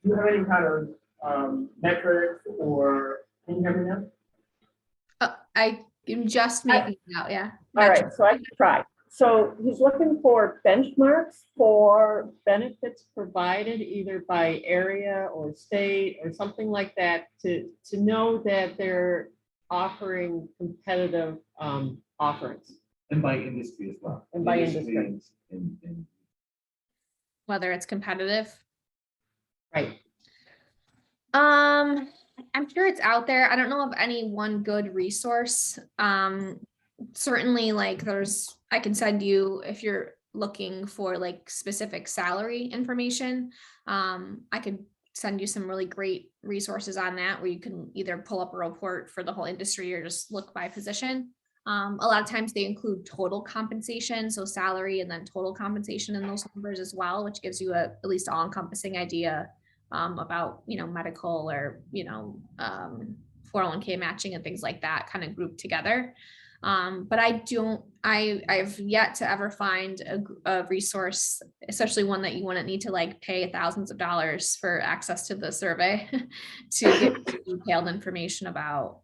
you have any kind of metrics, or can you hear me now? I am just making it out. Yeah. All right, so I can try. So he's looking for benchmarks for benefits provided either by area or state or something like that to know that they're offering competitive offerings. And by industry as well. And by industry. And Whether it's competitive. Right. I'm sure it's out there. I don't know of any one good resource. Certainly like I can send you, if you're looking for like specific salary information, I could send you some really great resources on that where you can either pull up a report for the whole industry or just look by position. A lot of times they include total compensation, so salary and then total compensation in those numbers as well, which gives you at least all-encompassing idea about, medical or, 401k matching and things like that kind of grouped together. But I've yet to ever find a resource, especially one that you wouldn't need to like pay thousands of dollars for access to the survey to get detailed information about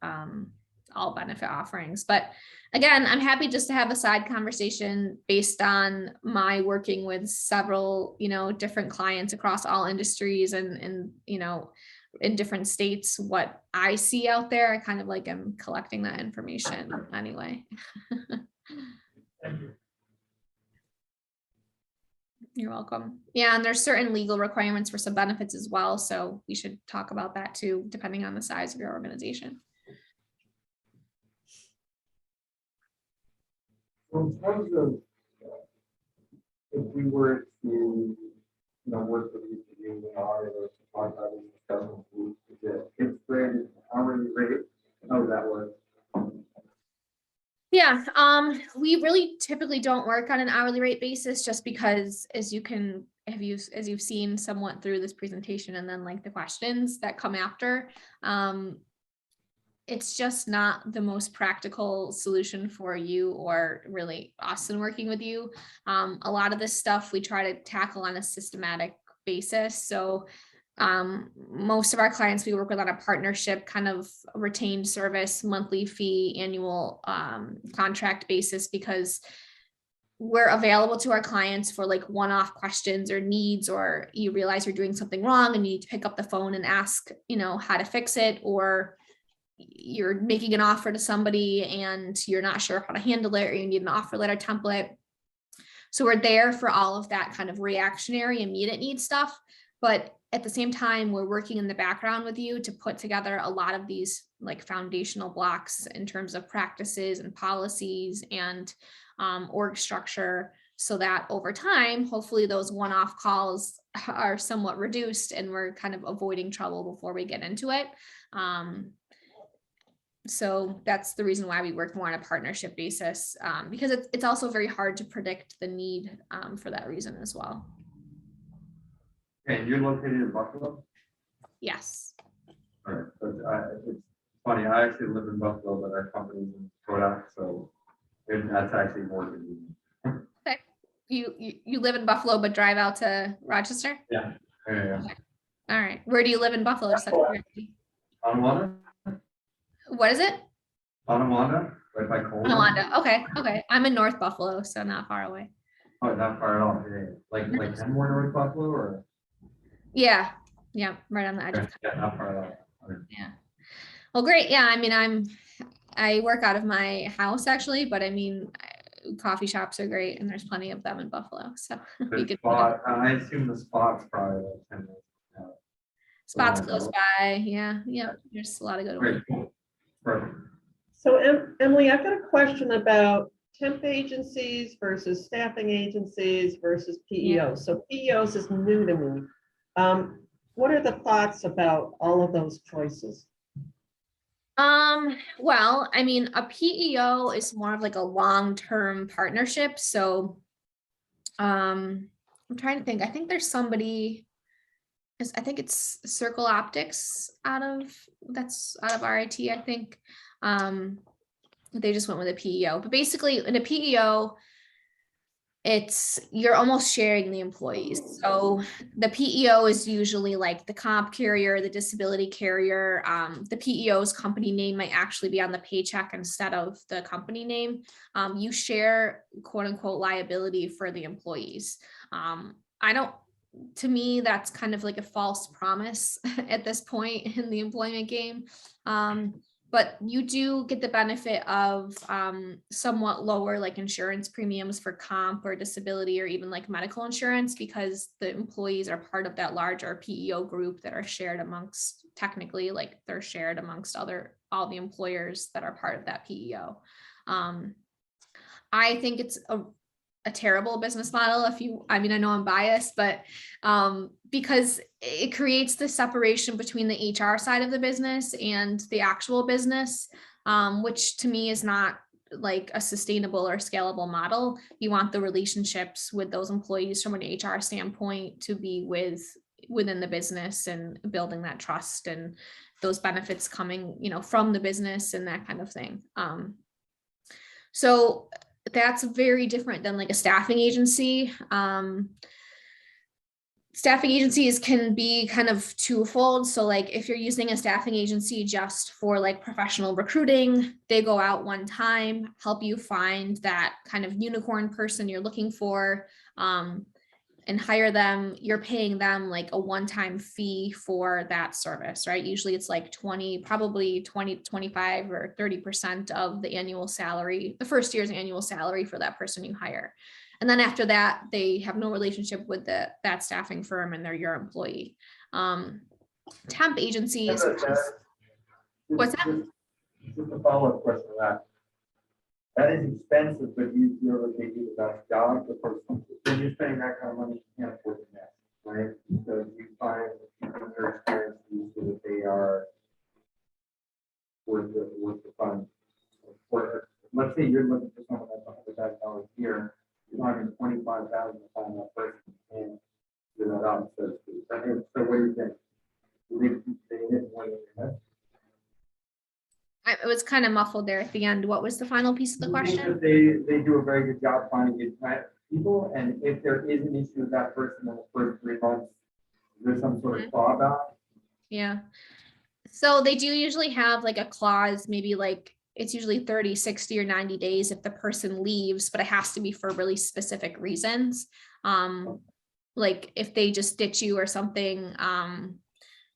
all benefit offerings. But again, I'm happy just to have a side conversation based on my working with several, different clients across all industries and in different states, what I see out there. I kind of like am collecting that information anyway. Thank you. You're welcome. Yeah, and there's certain legal requirements for some benefits as well. So we should talk about that too, depending on the size of your organization. in terms of if we were to, work with you to do an audit or to talk about these discussions, it's graded hourly rate. How does that work? Yeah, we really typically don't work on an hourly rate basis just because as you've seen somewhat through this presentation and then like the questions that come after, it's just not the most practical solution for you or really us in working with you. A lot of this stuff we try to tackle on a systematic basis. So most of our clients we work with on a partnership kind of retained service, monthly fee, annual contract basis, because we're available to our clients for like one-off questions or needs, or you realize you're doing something wrong and you need to pick up the phone and ask, how to fix it, or you're making an offer to somebody and you're not sure how to handle it, or you need an offer letter template. So we're there for all of that kind of reactionary, immediate need stuff. But at the same time, we're working in the background with you to put together a lot of these like foundational blocks in terms of practices and policies and org structure, so that over time, hopefully those one-off calls are somewhat reduced and we're kind of avoiding trouble before we get into it. So that's the reason why we work more on a partnership basis, because it's also very hard to predict the need for that reason as well. Okay, and you're located in Buffalo? Yes. All right, but it's funny, I actually live in Buffalo, but our company's in Kodak, so that's actually more convenient. Okay. You live in Buffalo but drive out to Rochester? Yeah. Yeah. Okay. All right. Where do you live in Buffalo? Just out of curiosity? Tonawanda? What is it? Tonawanda, right by Coleman? Tonawanda. Okay. Okay. I'm in North Buffalo, so not far away. Oh, not far at all. Yeah. Like Kenmore, North Buffalo, or? Yeah. Yeah. Right on the edge. Yeah, not far at all. Okay. Yeah. Well, great. Yeah. I mean, I work out of my house actually, but I mean, coffee shops are great and there's plenty of them in Buffalo. So we The could spot, I assume the spot's probably like 10 minutes. spots close by. Yeah. Yeah. There's a lot of good ones. Great, cool. Perfect. So Emily, I've got a question about temp agencies versus staffing agencies versus PEOs. So PEOs is new to me. What are the thoughts about all of those choices? Well, I mean, a PEO is more of like a long-term partnership. So, I'm trying to think. I think there's somebody, I think it's Circle Optics out of RIT, I think. They just went with a PEO, but basically in a PEO, you're almost sharing the employees. So the PEO is usually like the comp carrier, the disability carrier. The PEO's company name might actually be on the paycheck instead of the company name. You share quote unquote liability for the employees. To me, that's kind of like a false promise at this point in the employment game. But you do get the benefit of somewhat lower like insurance premiums for comp or disability or even like medical insurance, because the employees are part of that larger PEO group that are shared amongst, technically, like they're shared amongst all the employers that are part of that PEO. I think it's a terrible business model. I mean, I know I'm biased, but because it creates the separation between the HR side of the business and the actual business, which to me is not like a sustainable or scalable model. You want the relationships with those employees from an HR standpoint to be within the business and building that trust and those benefits coming, from the business and that kind of thing. So that's very different than like a staffing agency. Staffing agencies can be kind of twofold. So like if you're using a staffing agency just for like professional recruiting, they go out one time, help you find that kind of unicorn person you're looking for, and hire them. You're paying them like a one-time fee for that service, right? Usually it's like 25 or 30% of the annual salary, the first year's annual salary for that person you hire. And then after that, they have no relationship with that staffing firm and they're your employee. Temp agencies. What's that? Just a follow-up question to that. That is expensive, but you feel that they do the best job. The person, when you're spending that kind of money, you can't afford the net, right? So you find that their experience so that they are worth the fund. Let's say you're looking for someone that's $100,000 a year, you're $125,000 to find that person and do that up. So what do you think? Do they keep saying it when you're It was kind of muffled there at the end. What was the final piece of the question? They do a very good job finding good people, and if there is an issue with that person in the first 3 months, there's some sort of clawback. Yeah. So they do usually have like a clause, maybe like it's usually 30, 60, or 90 days if the person leaves, but it has to be for really specific reasons. Like if they just ditch you or something,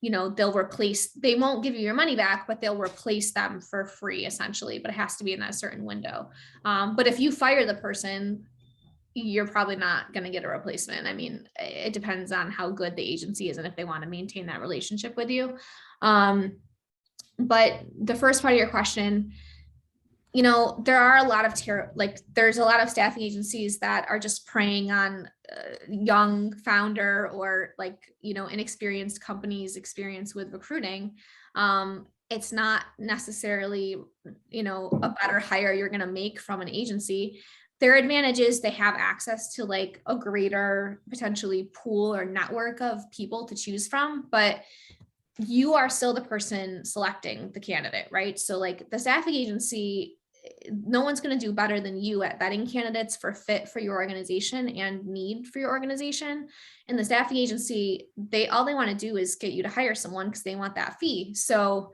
they won't give you your money back, but they'll replace them for free essentially, but it has to be in that certain window. But if you fire the person you're probably not going to get a replacement. I mean, it depends on how good the agency is and if they want to maintain that relationship with you. But the first part of your question, you know, there are a lot of there's a lot of staffing agencies that are just preying on young founder or like, you know, inexperienced companies' experience with recruiting. It's not necessarily, you know, a better hire you're going to make from an agency. Their advantage is they have access to like a greater potentially pool or network of people to choose from, but you are still the person selecting the candidate, right? So like the staffing agency, no one's going to do better than you at vetting candidates for fit for your organization and need for your organization. And the staffing agency, all they want to do is get you to hire someone because they want that fee. So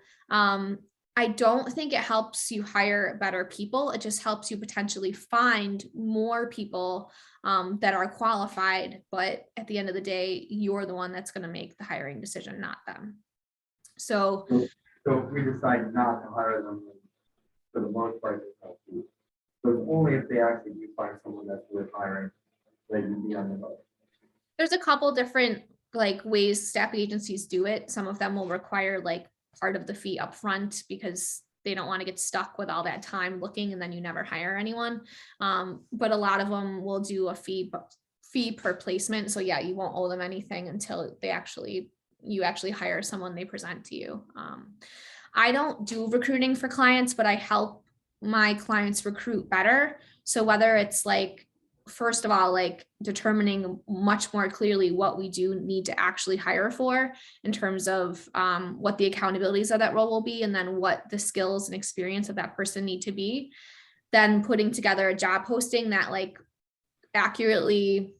I don't think it helps you hire better people. It just helps you potentially find more people that are qualified. But at the end of the day, you're the one that's going to make the hiring decision, not them. So if we decide not to hire them, for the most part, it's not true. So it's only if they actually do find someone that's worth hiring that you'd be on the hook. there's a couple different like ways staffing agencies do it. Some of them will require like part of the fee upfront because they don't want to get stuck with all that time looking and then you never hire anyone. But a lot of them will do a fee per placement. So yeah, you won't owe them anything until you actually hire someone they present to you. I don't do recruiting for clients, but I help my clients recruit better. So whether it's like, first of all, like determining much more clearly what we do need to actually hire for in terms of what the accountabilities of that role will be, and then what the skills and experience of that person need to be, then putting together a job posting that like accurately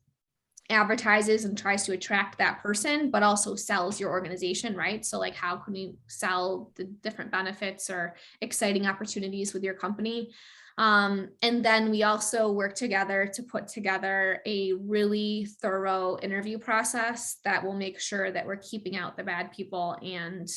advertises and tries to attract that person, but also sells your organization, right? So like, how can we sell the different benefits or exciting opportunities with your company? And then we also work together to put together a really thorough interview process that will make sure that we're keeping out the bad people and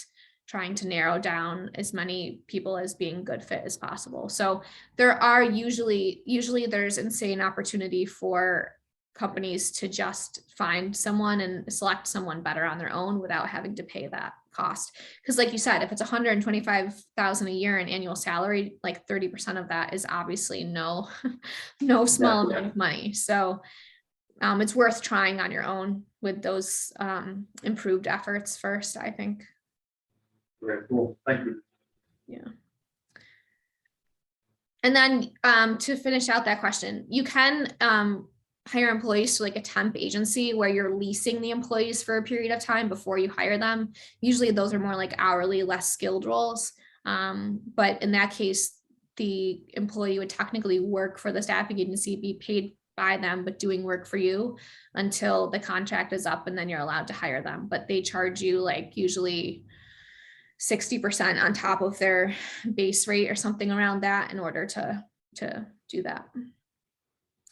trying to narrow down as many people as being good fit as possible. So there are usually there's insane opportunity for companies to just find someone and select someone better on their own without having to pay that cost. Because like you said, if it's $125,000 a year in annual salary, like 30% of that is obviously no small amount of money. So it's worth trying on your own with those improved efforts first, I think. Very cool. Thank you. Yeah. And then to finish out that question, you can hire employees to like a temp agency where you're leasing the employees for a period of time before you hire them. Usually those are more like hourly, less skilled roles. But in that case, the employee would technically work for the staffing agency, be paid by them, but doing work for you until the contract is up, and then you're allowed to hire them. But they charge you like usually 60% on top of their base rate or something around that in order to do that.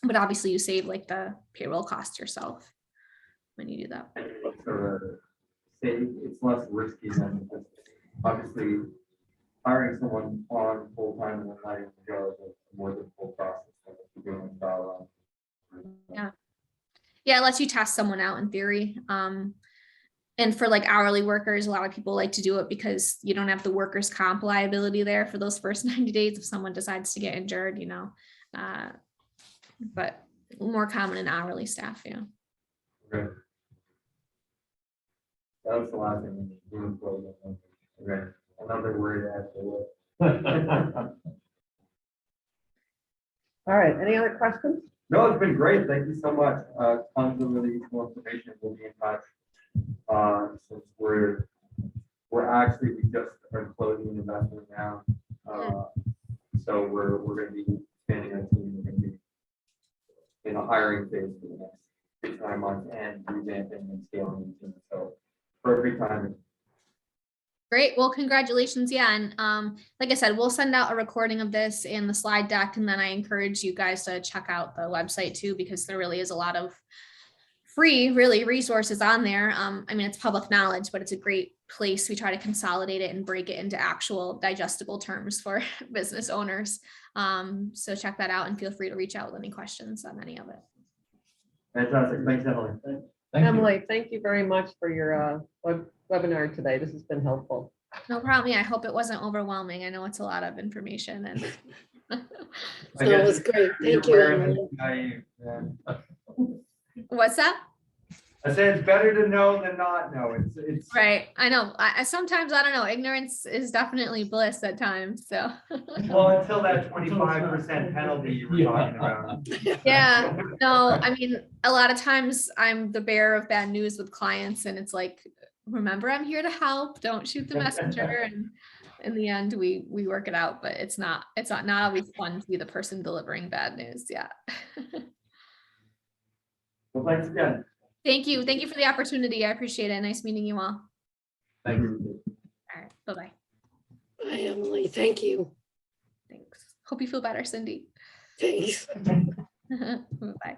But obviously you save like the payroll cost yourself when you do that. So say it's less risky than obviously hiring someone on full time and then letting them go is a more difficult process than if you're doing a trial run. Yeah, it lets you test someone out in theory. And for like hourly workers, a lot of people like to do it because you don't have the workers' comp liability there for those first 90 days if someone decides to get injured, you know. But more common in hourly staff, yeah. Okay. That was the last thing. Okay. Another word to add to it. All right, any other questions? No, it's been great. Thank you so much. Tons of really useful information. We'll be in touch. Since we just are closing the investment round. So we're going to be expanding our team. We're going to be in a hiring phase for the next 6-9 months and revamping and scaling the team. So perfect timing. Great. Well, congratulations. Yeah. And like I said, we'll send out a recording of this and the slide deck. And then I encourage you guys to check out the website too, because there really is a lot of free resources on there. I mean, it's public knowledge, but it's a great place. We try to consolidate it and break it into actual digestible terms for business owners. So check that out and feel free to reach out with any questions on any of it. Fantastic. Thanks, Emily. Thank you. Emily, thank you very much for your webinar today. This has been helpful. No problem. Yeah, I hope it wasn't overwhelming. I know it's a lot of information and I So it guess was great. you're Thank you, aware of Emily. it, naive, yeah. what's that? I say it's better to know than not know. It's Right. I know. I sometimes, I don't know, ignorance is definitely bliss at times. So well until that 25% penalty you were talking about. yeah, no, I mean, a lot of times I'm the bearer of bad news with clients and it's like, remember, I'm here to help. Don't shoot the messenger. And in the end, we work it out, but it's not always fun to be the person delivering bad news. Yeah. Well, thanks again. Thank you. Thank you for the opportunity. I appreciate it. Nice meeting you all. Thank you. All right. Bye-bye. Bye, Emily. Thank you. Thanks. Hope you feel better, Cindy. Thanks. Bye.